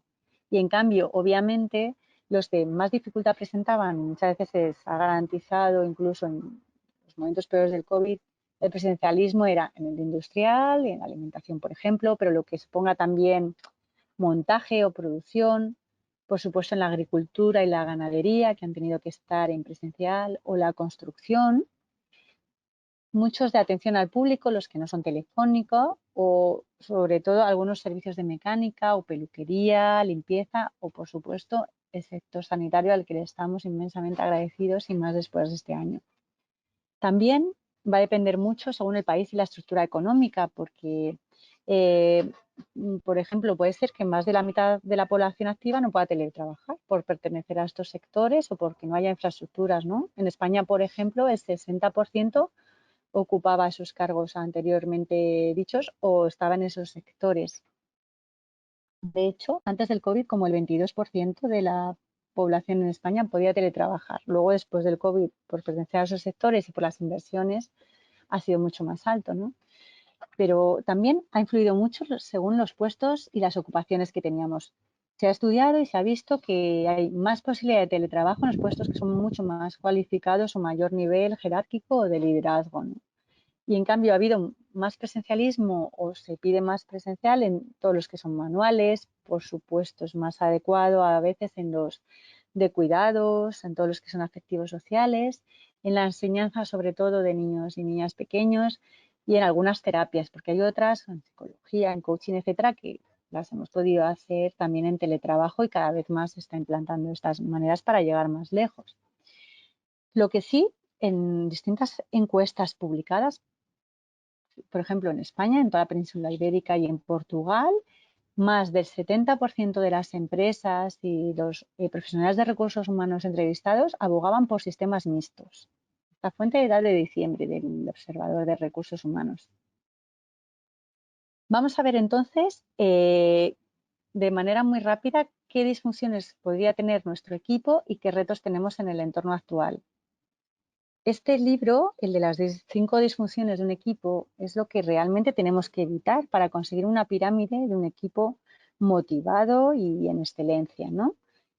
Y en cambio, obviamente, los que más dificultad presentaban, muchas veces se ha garantizado incluso en los momentos peores del COVID, el presencialismo era en el industrial, en la alimentación, por ejemplo, pero lo que suponga también montaje o producción, por supuesto en la agricultura y la ganadería, que han tenido que estar en presencial, o la construcción, muchos de atención al público, los que no son telefónicos, o sobre todo algunos servicios de mecánica o peluquería, limpieza, o por supuesto el sector sanitario al que le estamos inmensamente agradecidos y más después de este año. También va a depender mucho según el país y la estructura económica, porque, por ejemplo, puede ser que más de la mitad de la población activa no pueda teletrabajar por pertenecer a estos sectores o porque no haya infraestructuras, ¿no? En España, por ejemplo, el 60% ocupaba esos cargos anteriormente dichos o estaba en esos sectores. De hecho, antes del COVID, como el 22% de la población en España podía teletrabajar. Luego, después del COVID, por pertenecer a esos sectores y por las inversiones, ha sido mucho más alto, ¿no? Pero también ha influido mucho según los puestos y las ocupaciones que teníamos. Se ha estudiado y se ha visto que hay más posibilidad de teletrabajo en los puestos que son mucho más cualificados o mayor nivel jerárquico o de liderazgo, ¿no? Y en cambio ha habido más presencialismo o se pide más presencial en todos los que son manuales, por supuesto es más adecuado a veces en los de cuidados, en todos los que son afectivos sociales, en la enseñanza sobre todo de niños y niñas pequeños y en algunas terapias, porque hay otras en psicología, en coaching, etcétera, que las hemos podido hacer también en teletrabajo y cada vez más se está implantando estas maneras para llegar más lejos. Lo que sí, en distintas encuestas publicadas, por ejemplo, en España, en toda la península ibérica y en Portugal, más del 70% de las empresas y los profesionales de recursos humanos entrevistados abogaban por sistemas mixtos. Esta fuente era de diciembre del Observador de Recursos Humanos. Vamos a ver entonces, de manera muy rápida, qué disfunciones podría tener nuestro equipo y qué retos tenemos en el entorno actual. Este libro, el de las 5 disfunciones de un equipo, es lo que realmente tenemos que evitar para conseguir una pirámide de un equipo motivado y en excelencia, ¿no?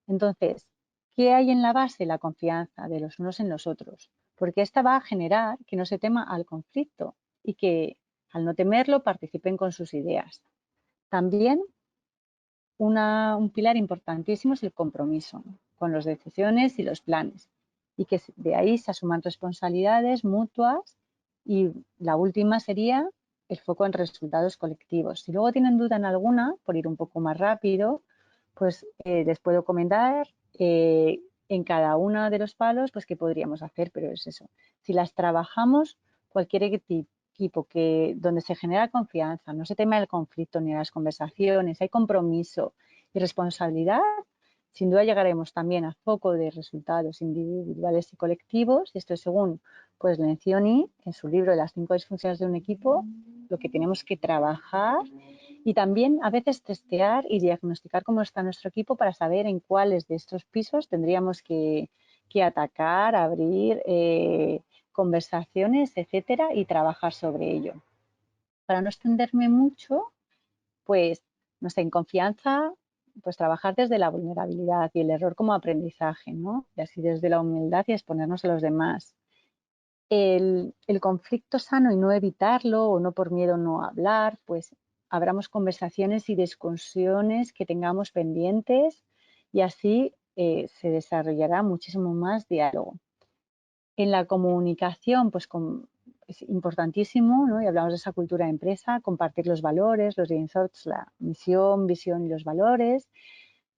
Entonces, ¿qué hay en la base? La confianza de los unos en los otros, porque esta va a generar que no se tema al conflicto y que al no temerlo participen con sus ideas. También un pilar importantísimo es el compromiso con las decisiones y los planes y que de ahí se asuman responsabilidades mutuas y la última sería el foco en resultados colectivos. Si luego tienen duda en alguna, por ir un poco más rápido, pues les puedo comentar en cada uno de los palos pues qué podríamos hacer, pero es eso. Si las trabajamos, cualquier equipo donde se genera confianza, no se tema el conflicto ni las conversaciones, hay compromiso y responsabilidad, sin duda llegaremos también a foco de resultados individuales y colectivos. Y esto es según pues Lencioni en su libro de las 5 disfunciones de un equipo, lo que tenemos que trabajar y también a veces testear y diagnosticar cómo está nuestro equipo para saber en cuáles de estos pisos tendríamos que atacar, abrir conversaciones, etcétera, y trabajar sobre ello. Para no extenderme mucho, pues, no sé, en confianza, pues trabajar desde la vulnerabilidad y el error como aprendizaje, ¿no? Y así desde la humildad y exponernos a los demás. El conflicto sano y no evitarlo o no por miedo no hablar, pues abramos conversaciones y discusiones que tengamos pendientes y así se desarrollará muchísimo más diálogo. En la comunicación, pues es importantísimo, ¿no? Y hablamos de esa cultura de empresa, compartir los valores, los insights, la misión, visión y los valores,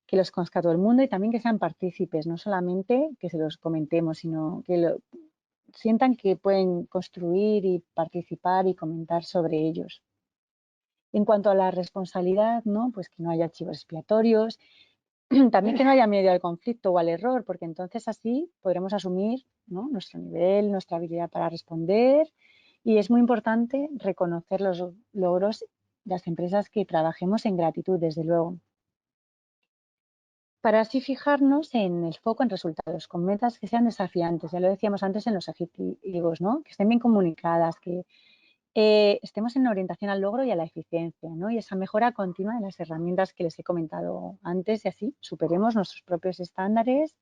que los conozca todo el mundo y también que sean partícipes, no solamente que se los comentemos, sino que sientan que pueden construir y participar y comentar sobre ellos. En cuanto a la responsabilidad, ¿no? Pues que no haya chivos expiatorios, también que no haya miedo al conflicto o al error, porque entonces así podremos asumir, ¿no? Nuestro nivel, nuestra habilidad para responder, y es muy importante reconocer los logros de las empresas que trabajemos en gratitud, desde luego. Para así fijarnos en el foco en resultados, con metas que sean desafiantes, ya lo decíamos antes en los objetivos, ¿no? Que estén bien comunicadas, que estemos en orientación al logro y a la eficiencia, ¿no? Y esa mejora continua de las herramientas que les he comentado antes, y así superemos nuestros propios estándares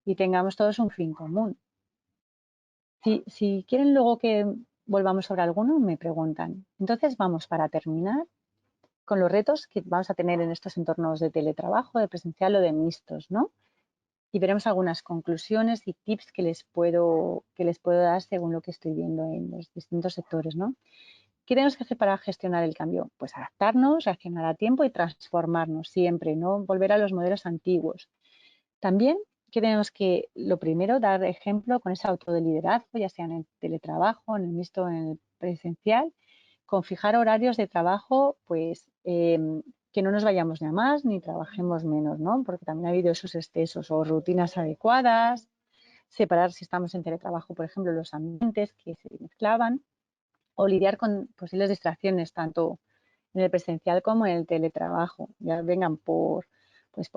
y tengamos todos un fin común. Si quieren luego que volvamos sobre alguno, me preguntan. Entonces vamos, para terminar, con los retos que vamos a tener en estos entornos de teletrabajo, de presencial o de mixtos, ¿no? Y veremos algunas conclusiones y tips que les puedo dar según lo que estoy viendo en los distintos sectores, ¿no? ¿Qué tenemos que hacer para gestionar el cambio? Pues adaptarnos, reaccionar a tiempo y transformarnos siempre, no volver a los modelos antiguos. También que tenemos que, lo primero, dar ejemplo con ese auto de liderazgo, ya sea en el teletrabajo, en el mixto o en el presencial, con fijar horarios de trabajo, pues que no nos vayamos ni a más ni trabajemos menos, ¿no? Porque también ha habido esos excesos, o rutinas adecuadas, separar, si estamos en teletrabajo, por ejemplo, los ambientes que se mezclaban, o lidiar con posibles distracciones, tanto en el presencial como en el teletrabajo, ya vengan por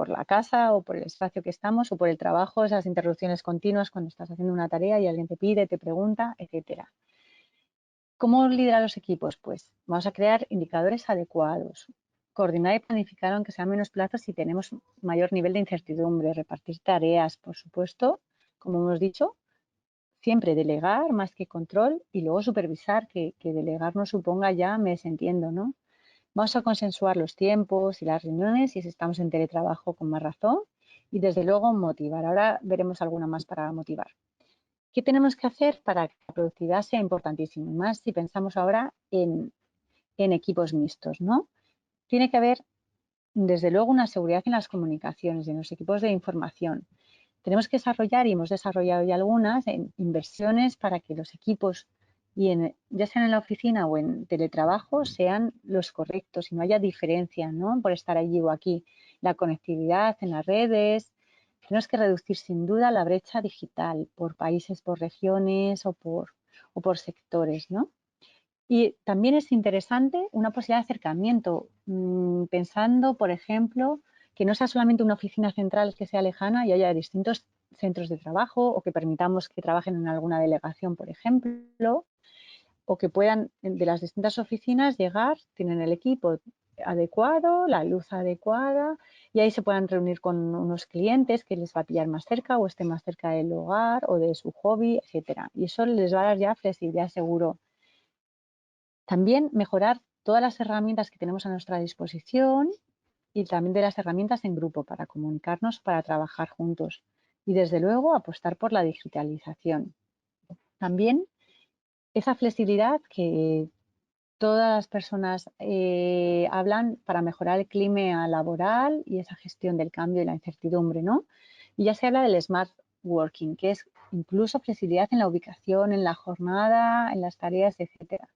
la casa o por el espacio que estamos, o por el trabajo, esas interrupciones continuas cuando estás haciendo una tarea y alguien te pide, te pregunta, etcétera. ¿Cómo liderar los equipos? Pues vamos a crear indicadores adecuados, coordinar y planificar aunque sean menos plazos si tenemos mayor nivel de incertidumbre, repartir tareas, por supuesto, como hemos dicho, siempre delegar más que control, y luego supervisar, que delegar no suponga ya me desentiendo, ¿no? Vamos a consensuar los tiempos y las reuniones, y si estamos en teletrabajo, con más razón, y desde luego motivar. Ahora veremos alguna más para motivar. ¿Qué tenemos que hacer para que la productividad sea importantísima? Y más si pensamos ahora en equipos mixtos, ¿no? Tiene que haber, desde luego, una seguridad en las comunicaciones, en los equipos de información. Tenemos que desarrollar, y hemos desarrollado ya algunas, inversiones para que los equipos, ya sean en la oficina o en teletrabajo, sean los correctos y no haya diferencia, ¿no? Por estar allí o aquí. La conectividad en las redes. Tenemos que reducir sin duda la brecha digital por países, por regiones o por sectores, ¿no? Y también es interesante una posibilidad de acercamiento, pensando, por ejemplo, que no sea solamente una oficina central que sea lejana y haya distintos centros de trabajo, o que permitamos que trabajen en alguna delegación, por ejemplo, o que puedan, de las distintas oficinas, llegar, tienen el equipo adecuado, la luz adecuada, y ahí se puedan reunir con unos clientes que les va a pillar más cerca o esté más cerca del hogar o de su hobby, etcétera. Y eso les va a dar ya flexibilidad, seguro. También mejorar todas las herramientas que tenemos a nuestra disposición, y también de las herramientas en grupo para comunicarnos, para trabajar juntos. Y desde luego apostar por la digitalización. También esa flexibilidad que todas las personas hablan para mejorar el clima laboral y esa gestión del cambio y la incertidumbre, ¿no? Y ya se habla del smart working, que es incluso flexibilidad en la ubicación, en la jornada, en las tareas, etcétera.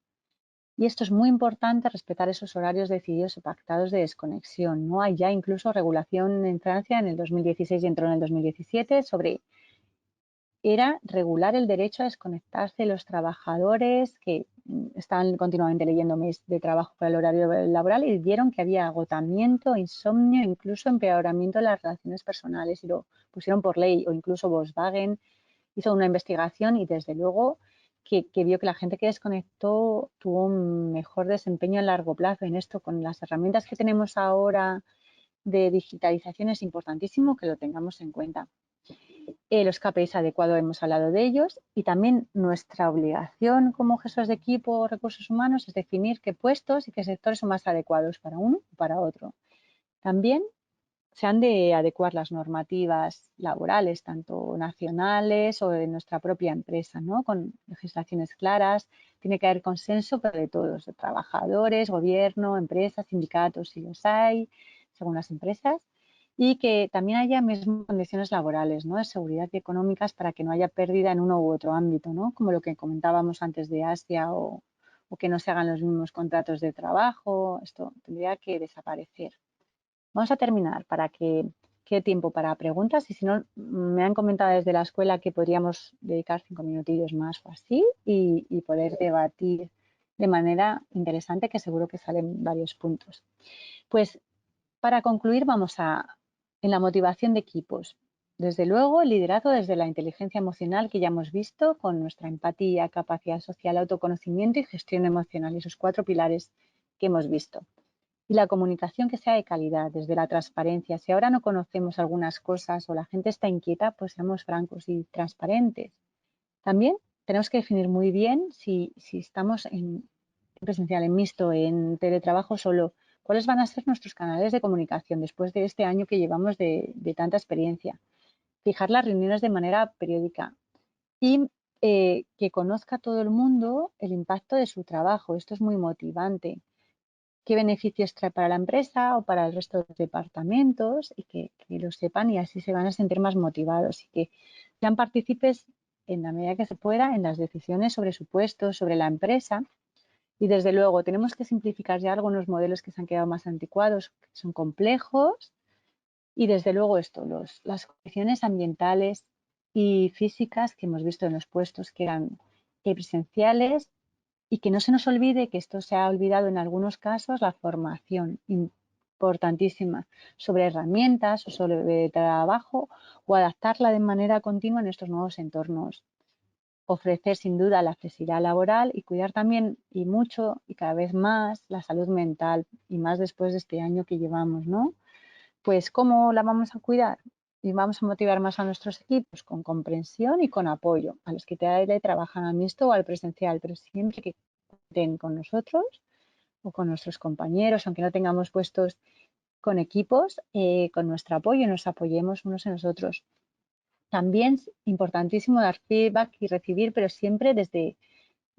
Y esto es muy importante, respetar esos horarios decididos o pactados de desconexión, ¿no? Hay ya incluso regulación en Francia en el 2016 y entró en el 2017 era regular el derecho a desconectarse de los trabajadores que estaban continuamente leyendo mails de trabajo para el horario laboral, y vieron que había agotamiento, insomnio, incluso empeoramiento de las relaciones personales, y lo pusieron por ley. O incluso Volkswagen hizo una investigación y desde luego que vio que la gente que desconectó tuvo un mejor desempeño a largo plazo. En esto, con las herramientas que tenemos ahora de digitalización, es importantísimo que lo tengamos en cuenta. Los KPIs adecuados, hemos hablado de ellos, y también nuestra obligación como gestores de equipo o recursos humanos es definir qué puestos y qué sectores son más adecuados para uno o para otro. También se han de adecuar las normativas laborales, tanto nacionales o de nuestra propia empresa, ¿no? Con legislaciones claras. Tiene que haber consenso de todos, de trabajadores, gobierno, empresas, sindicatos, si los hay, según las empresas. y que también haya mismas condiciones laborales, ¿no? De seguridad y económicas para que no haya pérdida en uno u otro ámbito, ¿no? Como lo que comentábamos antes de Asia o que no se hagan los mismos contratos de trabajo. Esto tendría que desaparecer. Vamos a terminar para que quede tiempo para preguntas y si no, me han comentado desde la escuela que podríamos dedicar 5 minutillos más o así y poder debatir de manera interesante que seguro que salen varios puntos. Pues para concluir vamos en la motivación de equipos. Desde luego, el liderazgo desde la inteligencia emocional que ya hemos visto con nuestra empatía, capacidad social, autoconocimiento y gestión emocional, esos 4 pilares que hemos visto. Y la comunicación que sea de calidad, desde la transparencia. Si ahora no conocemos algunas cosas o la gente está inquieta, pues seamos francos y transparentes. También tenemos que definir muy bien si estamos en presencial, en mixto, en teletrabajo solo, cuáles van a ser nuestros canales de comunicación después de este año que llevamos de tanta experiencia. Fijar las reuniones de manera periódica y que conozca todo el mundo el impacto de su trabajo. Esto es muy motivante qué beneficios trae para la empresa o para el resto de los departamentos y que lo sepan y así se van a sentir más motivados y que sean partícipes en la medida que se pueda en las decisiones sobre su puesto, sobre la empresa. Y desde luego tenemos que simplificar ya algunos modelos que se han quedado más anticuados, que son complejos. Y desde luego esto, las condiciones ambientales y físicas que hemos visto en los puestos que eran presenciales y que no se nos olvide que esto se ha olvidado en algunos casos, la formación importantísima sobre herramientas o sobre trabajo o adaptarla de manera continua en estos nuevos entornos. Ofrecer sin duda la flexibilidad laboral y cuidar también y mucho y cada vez más la salud mental y más después de este año que llevamos, ¿no? Pues ¿cómo la vamos a cuidar? Y vamos a motivar más a nuestros equipos con comprensión y con apoyo, a los que trabajan al mixto o al presencial, pero siempre que cuenten con nosotros o con nuestros compañeros, aunque no tengamos puestos con equipos, con nuestro apoyo y nos apoyemos unos en los otros. También es importantísimo dar feedback y recibir, pero siempre desde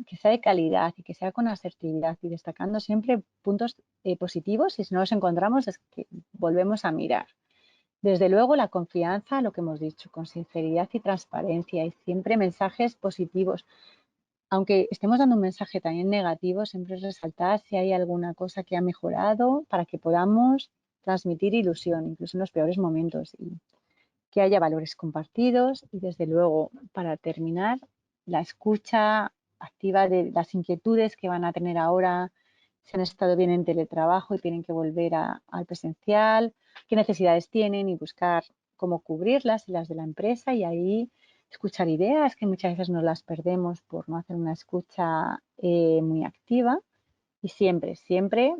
que sea de calidad y que sea con asertividad y destacando siempre puntos positivos y si no los encontramos es que volvemos a mirar. Desde luego la confianza, lo que hemos dicho, con sinceridad y transparencia y siempre mensajes positivos. Aunque estemos dando un mensaje también negativo, siempre resaltar si hay alguna cosa que ha mejorado para que podamos transmitir ilusión, incluso en los peores momentos, y que haya valores compartidos y desde luego, para terminar, la escucha activa de las inquietudes que van a tener ahora, si han estado bien en teletrabajo y tienen que volver al presencial, qué necesidades tienen y buscar cómo cubrirlas y las de la empresa y ahí escuchar ideas que muchas veces nos las perdemos por no hacer una escucha muy activa y siempre, siempre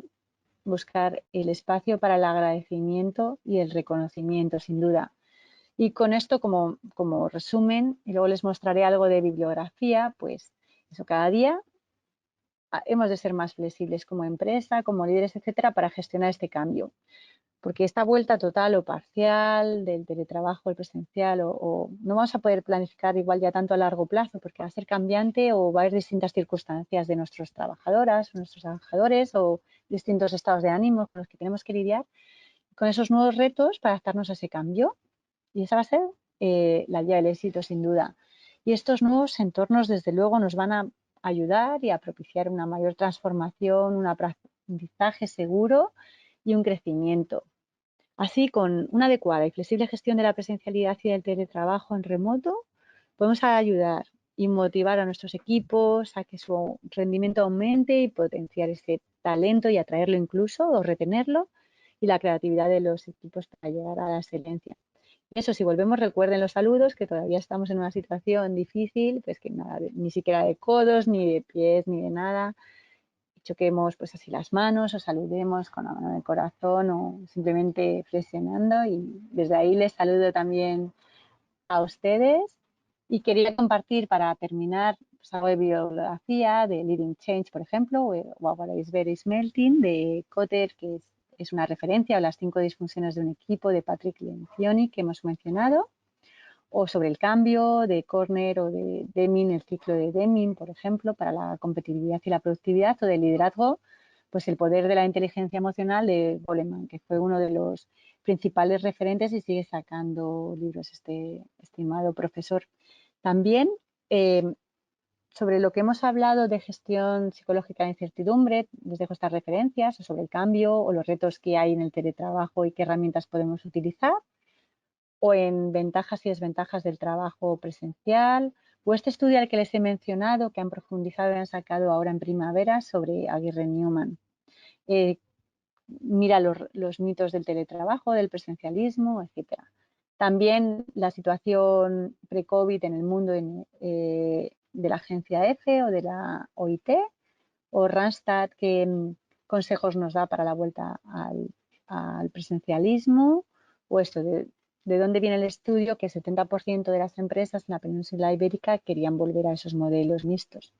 buscar el espacio para el agradecimiento y el reconocimiento, sin duda. Y con esto, como resumen, y luego les mostraré algo de bibliografía, pues eso, cada día hemos de ser más flexibles como empresa, como líderes, etcétera, para gestionar este cambio. Porque esta vuelta total o parcial del teletrabajo, el presencial, o no vamos a poder planificar igual ya tanto a largo plazo, porque va a ser cambiante o va a haber distintas circunstancias de nuestras trabajadoras o nuestros trabajadores o distintos estados de ánimo con los que tenemos que lidiar con esos nuevos retos para adaptarnos a ese cambio. Y esa va a ser la guía del éxito, sin duda. Y estos nuevos entornos, desde luego, nos van a ayudar y a propiciar una mayor transformación, un aprendizaje seguro y un crecimiento. Así, con una adecuada y flexible gestión de la presencialidad y del teletrabajo en remoto, podemos ayudar y motivar a nuestros equipos a que su rendimiento aumente y potenciar ese talento y atraerlo incluso o retenerlo y la creatividad de los equipos para llegar a la excelencia. Eso, si volvemos, recuerden los saludos, que todavía estamos en una situación difícil, pues que nada, ni siquiera de codos, ni de pies, ni de nada. Choquemos pues así las manos o saludemos con la mano en el corazón o simplemente flexionando y desde ahí les saludo también a ustedes y quería compartir para terminar pues, algo de bibliografía de Leading Change, por ejemplo, o What is Very Smelting de Kotter, que es una referencia a las 5 disfunciones de un equipo de Patrick Lencioni que hemos mencionado, o sobre el cambio de Corner o de Deming, el ciclo de Deming, por ejemplo, para la competitividad y la productividad, o de liderazgo, pues el poder de la inteligencia emocional de Goleman, que fue uno de los principales referentes y sigue sacando libros este estimado profesor. También sobre lo que hemos hablado de gestión psicológica de incertidumbre, les dejo estas referencias, o sobre el cambio o los retos que hay en el teletrabajo y qué herramientas podemos utilizar, o en ventajas y desventajas del trabajo presencial, o este estudio al que les he mencionado, que han profundizado y han sacado ahora en primavera sobre Aguirre Newman. Mira los mitos del teletrabajo, del presencialismo, etcétera. También la situación pre-COVID en el mundo de la agencia EFE o de la OIT, o Randstad, qué consejos nos da para la vuelta al presencialismo, o esto de dónde viene el estudio que el 70% de las empresas en la península ibérica querían volver a esos modelos mixtos.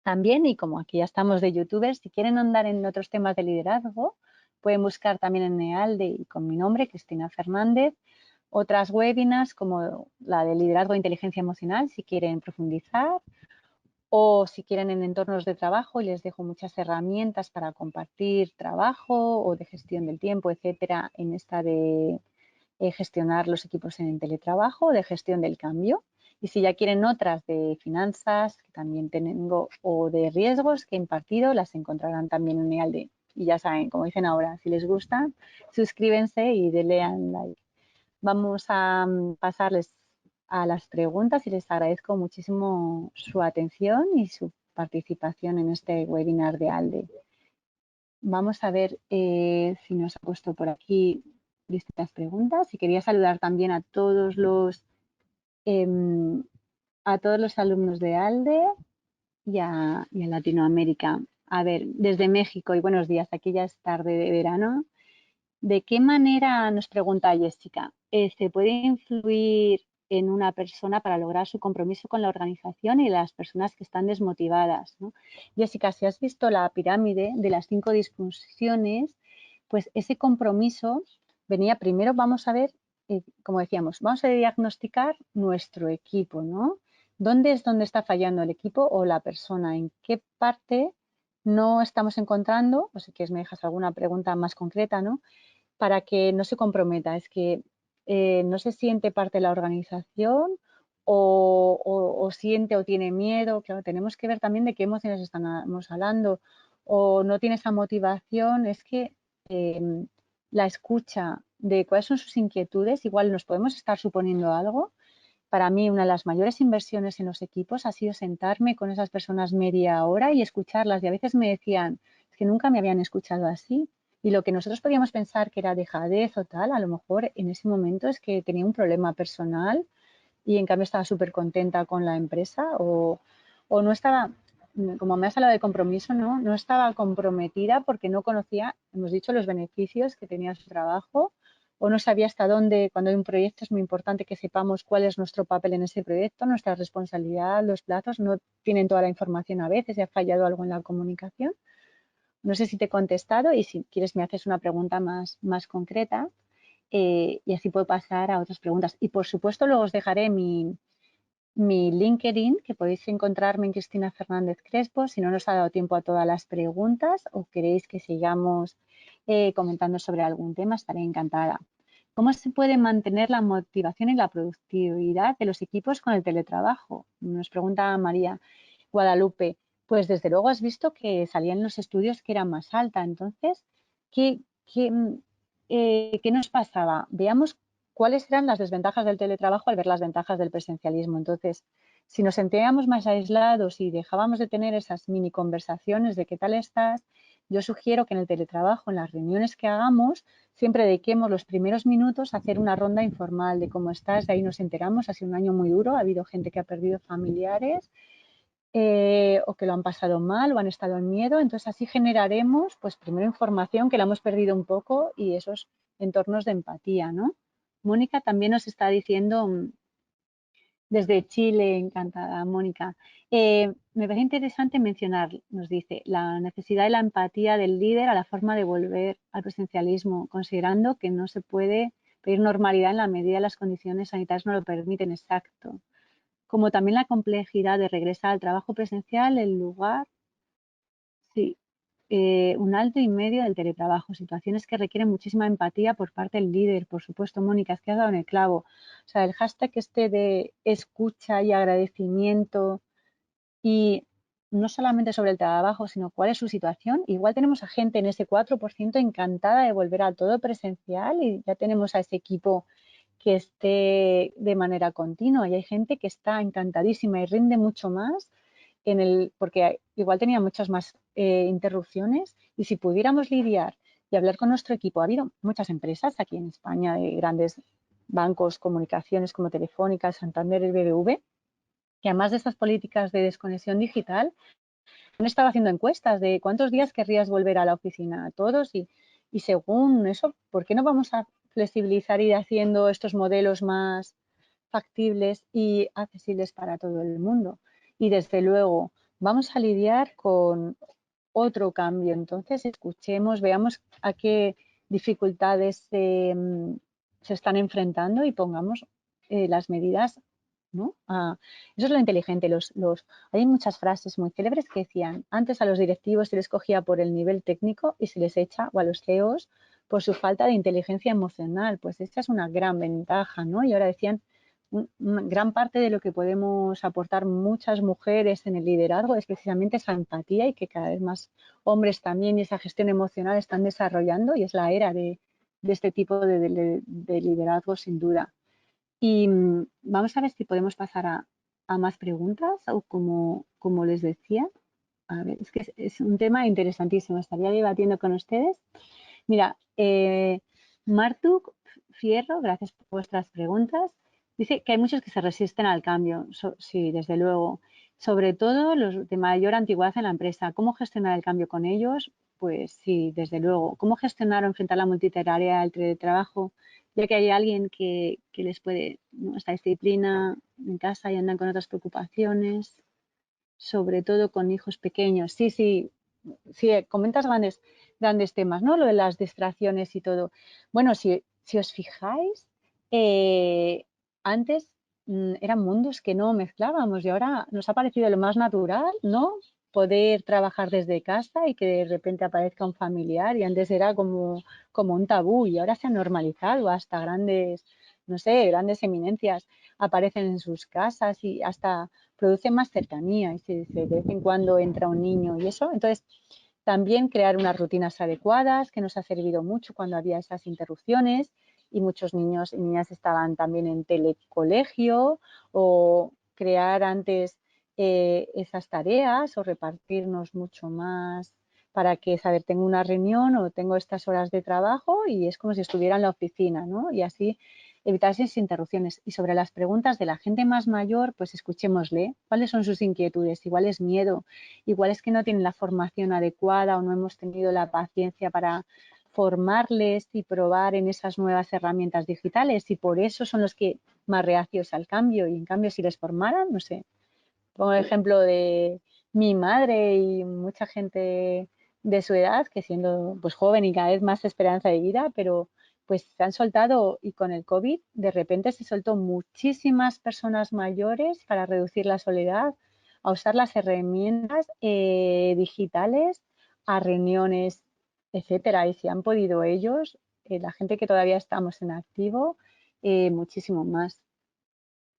También, y como aquí ya estamos de youtubers, si quieren andar en otros temas de liderazgo, pueden buscar también en Nealde y con mi nombre, Cristina Fernández, otras webinars como la de liderazgo e inteligencia emocional, si quieren profundizar, o si quieren en entornos de trabajo, y les dejo muchas herramientas para compartir trabajo o de gestión del tiempo, etcétera, en esta de gestionar los equipos en el teletrabajo, de gestión del cambio. Y si ya quieren otras de finanzas, que también tengo, o de riesgos que he impartido, las encontrarán también en EALDE. Y ya saben, como dicen ahora, si les gusta, suscríbanse y denle a like. Vamos a pasarles a las preguntas y les agradezco muchísimo su atención y su participación en este webinar de ALDE. Vamos a ver si nos ha puesto por aquí distintas preguntas, y quería saludar también a todos los alumnos de ALDE y a Latinoamérica. A ver, desde México, y buenos días, aquí ya es tarde de verano. ¿De qué manera, nos pregunta Jessica, se puede influir en una persona para lograr su compromiso con la organización y las personas que están desmotivadas, ¿no? Jessica, si has visto la pirámide de las 5 disfunciones, pues ese compromiso venía primero, vamos a ver, como decíamos, vamos a diagnosticar nuestro equipo, ¿no? ¿Dónde es donde está fallando el equipo o la persona? ¿En qué parte no estamos encontrando? O si quieres me dejas alguna pregunta más concreta, ¿no? Para que no se comprometa, es que no se siente parte de la organización o siente o tiene miedo. Claro, tenemos que ver también de qué emociones estamos hablando, o no tiene esa motivación. Es que la escucha de cuáles son sus inquietudes, igual nos podemos estar suponiendo algo. Para mí, una de las mayores inversiones en los equipos ha sido sentarme con esas personas media hora y escucharlas. Y a veces me decían, es que nunca me habían escuchado así. Y lo que nosotros podíamos pensar que era dejadez o tal, a lo mejor en ese momento es que tenía un problema personal y en cambio estaba súper contenta con la empresa, o no estaba, como me has hablado de compromiso, ¿no? No estaba comprometida porque no conocía, hemos dicho, los beneficios que tenía su trabajo, o no sabía hasta dónde. Cuando hay un proyecto es muy importante que sepamos cuál es nuestro papel en ese proyecto, nuestra responsabilidad, los plazos. No tienen toda la información a veces y ha fallado algo en la comunicación. No sé si te he contestado, y si quieres me haces una pregunta más concreta y así puedo pasar a otras preguntas. Y por supuesto luego os dejaré mi LinkedIn, que podéis encontrarme en Cristina Fernández Crespo, si no nos ha dado tiempo a todas las preguntas o queréis que sigamos comentando sobre algún tema, estaré encantada. ¿Cómo se puede mantener la motivación y la productividad de los equipos con el teletrabajo? Nos pregunta María Guadalupe. Pues desde luego has visto que salían los estudios que era más alta. Entonces, ¿qué nos pasaba? Veamos cuáles eran las desventajas del teletrabajo al ver las ventajas del presencialismo. Entonces, si nos sentíamos más aislados y dejábamos de tener esas mini conversaciones de qué tal estás, yo sugiero que en el teletrabajo, en las reuniones que hagamos, siempre dediquemos los primeros minutos a hacer una ronda informal de cómo estás. De ahí nos enteramos. Ha sido un año muy duro, ha habido gente que ha perdido familiares o que lo han pasado mal o han estado en miedo. Entonces así generaremos, pues primero información que la hemos perdido un poco y esos entornos de empatía, ¿no? Mónica también nos está diciendo desde Chile, encantada, Mónica. Me parece interesante mencionar, nos dice, la necesidad de la empatía del líder a la forma de volver al presencialismo, considerando que no se puede pedir normalidad en la medida de las condiciones sanitarias no lo permiten. Exacto. Como también la complejidad de regresar al trabajo presencial en lugar, sí, un alto y medio del teletrabajo, situaciones que requieren muchísima empatía por parte del líder, por supuesto, Mónica, es que has dado en el clavo. O sea, el hashtag este de escucha y agradecimiento y no solamente sobre el trabajo, sino cuál es su situación. Igual tenemos a gente en ese 4% encantada de volver a todo presencial y ya tenemos a ese equipo que esté de manera continua y hay gente que está encantadísima y rinde mucho más porque igual tenía muchas más interrupciones y si pudiéramos lidiar y hablar con nuestro equipo, ha habido muchas empresas aquí en España de grandes bancos, comunicaciones como Telefónica, Santander, el BBV, que además de estas políticas de desconexión digital, han estado haciendo encuestas de cuántos días querrías volver a la oficina a todos y según eso, ¿por qué no vamos a flexibilizar y ir haciendo estos modelos más factibles y accesibles para todo el mundo? Y desde luego, vamos a lidiar con otro cambio. Entonces, escuchemos, veamos a qué dificultades se están enfrentando y pongamos las medidas, ¿no? Eso es lo inteligente. Hay muchas frases muy célebres que decían, antes a los directivos se les cogía por el nivel técnico y se les echa, o a los CEOs, por su falta de inteligencia emocional. Pues esta es una gran ventaja, ¿no? Y ahora decían, gran parte de lo que podemos aportar muchas mujeres en el liderazgo es precisamente esa empatía y que cada vez más hombres también y esa gestión emocional están desarrollando y es la era de este tipo de liderazgo sin duda. Y vamos a ver si podemos pasar a más preguntas o como les decía. A ver, es que es un tema interesantísimo. Estaría debatiendo con ustedes. Mira, Martuk Fierro, gracias por vuestras preguntas. Dice que hay muchos que se resisten al cambio. Sí, desde luego. Sobre todo los de mayor antigüedad en la empresa. ¿Cómo gestionar el cambio con ellos? Pues sí, desde luego. ¿Cómo gestionar o enfrentar la multitarea, el teletrabajo? Ya que hay alguien que les puede, ¿no? Esta disciplina en casa y andan con otras preocupaciones, sobre todo con hijos pequeños. Sí, sí, sí, comentas grandes temas, ¿no? Lo de las distracciones y todo. Bueno, si os fijáis, antes eran mundos que no mezclábamos y ahora nos ha parecido lo más natural, ¿no? Poder trabajar desde casa y que de repente aparezca un familiar y antes era como un tabú y ahora se ha normalizado hasta grandes, no sé, grandes eminencias aparecen en sus casas y hasta produce más cercanía y se dice de vez en cuando entra un niño y eso. Entonces, también crear unas rutinas adecuadas, que nos ha servido mucho cuando había esas interrupciones y muchos niños y niñas estaban también en telecolegio o crear antes esas tareas o repartirnos mucho más para que, saber, tengo una reunión o tengo estas horas de trabajo y es como si estuviera en la oficina, ¿no? Y así evitar esas interrupciones. Y sobre las preguntas de la gente más mayor, pues escuchémosle. ¿Cuáles son sus inquietudes? Igual es miedo, igual es que no tienen la formación adecuada o no hemos tenido la paciencia para formarles y probar en esas nuevas herramientas digitales y por eso son los que más reacios al cambio y en cambio si les formaran, no sé, pongo el ejemplo de mi madre y mucha gente de su edad, que siendo pues joven y cada vez más esperanza de vida, pero pues se han soltado y con el COVID de repente se soltó muchísimas personas mayores para reducir la soledad, a usar las herramientas digitales, a reuniones, etcétera. Y si han podido ellos, la gente que todavía estamos en activo, muchísimo más.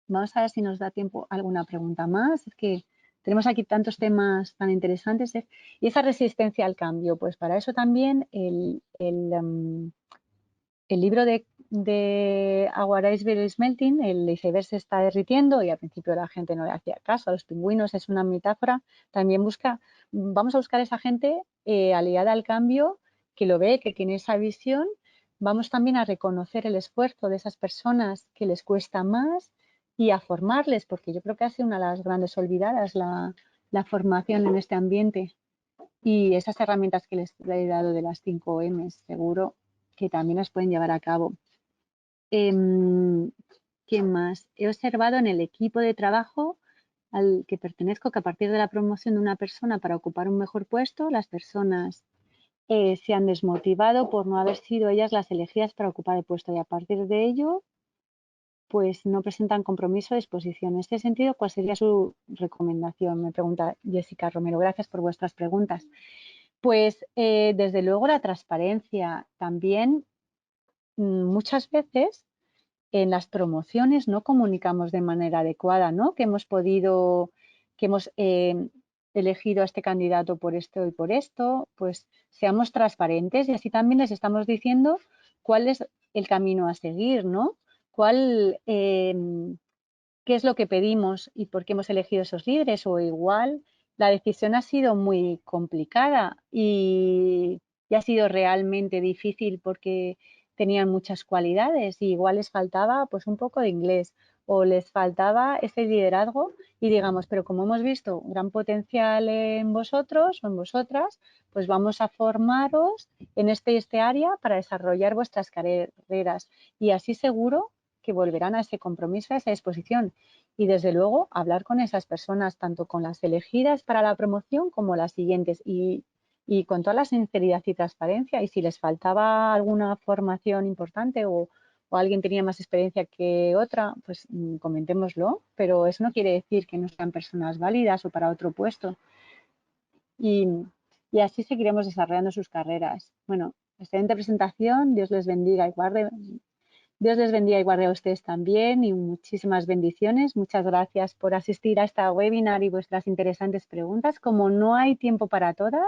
Vamos a ver si nos da tiempo a alguna pregunta más. Es que tenemos aquí tantos temas tan interesantes. Y esa resistencia al cambio, pues para eso también el libro de Our Iceberg is Melting, el iceberg se está derritiendo y al principio la gente no le hacía caso a los pingüinos, es una metáfora. También vamos a buscar esa gente aliada al cambio, que lo ve, que tiene esa visión. Vamos también a reconocer el esfuerzo de esas personas que les cuesta más y a formarles, porque yo creo que ha sido una de las grandes olvidadas la formación en este ambiente y esas herramientas que les he dado de las 5 M, seguro que también las pueden llevar a cabo. ¿Qué más? He observado en el equipo de trabajo al que pertenezco que a partir de la promoción de una persona para ocupar un mejor puesto, las personas se han desmotivado por no haber sido ellas las elegidas para ocupar el puesto y a partir de ello pues no presentan compromiso o disposición. En este sentido, ¿cuál sería su recomendación? Me pregunta Jessica Romero. Gracias por vuestras preguntas. Pues desde luego la transparencia también. Muchas veces en las promociones no comunicamos de manera adecuada, ¿no? Que hemos elegido a este candidato por esto y por esto, pues seamos transparentes y así también les estamos diciendo cuál es el camino a seguir, ¿no? Cuál, qué es lo que pedimos y por qué hemos elegido esos líderes, o igual la decisión ha sido muy complicada y ha sido realmente difícil porque tenían muchas cualidades y igual les faltaba pues un poco de inglés o les faltaba ese liderazgo y digamos, pero como hemos visto gran potencial en vosotros o en vosotras, pues vamos a formaros en este y este área para desarrollar vuestras carreras y así seguro que volverán a ese compromiso, a esa disposición y desde luego hablar con esas personas, tanto con las elegidas para la promoción como las siguientes y con toda la sinceridad y transparencia. Y si les faltaba alguna formación importante o alguien tenía más experiencia que otra, pues comentémoslo, pero eso no quiere decir que no sean personas válidas o para otro puesto. Y, y así seguiremos desarrollando sus carreras. Bueno, excelente presentación, Dios les bendiga y guarde. Dios les bendiga y guarde a ustedes también y muchísimas bendiciones. Muchas gracias por asistir a esta webinar y vuestras interesantes preguntas. Como no hay tiempo para todas,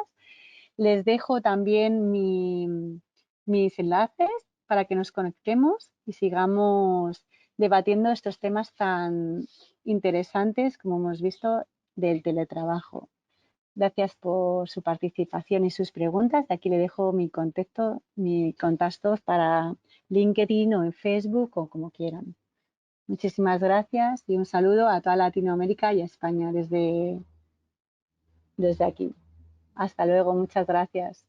les dejo también mis enlaces para que nos conectemos y sigamos debatiendo estos temas tan interesantes como hemos visto del teletrabajo. Gracias por su participación y sus preguntas. Aquí le dejo mi contacto para LinkedIn o en Facebook o como quieran. Muchísimas gracias y un saludo a toda Latinoamérica y a España desde aquí. Hasta luego, muchas gracias.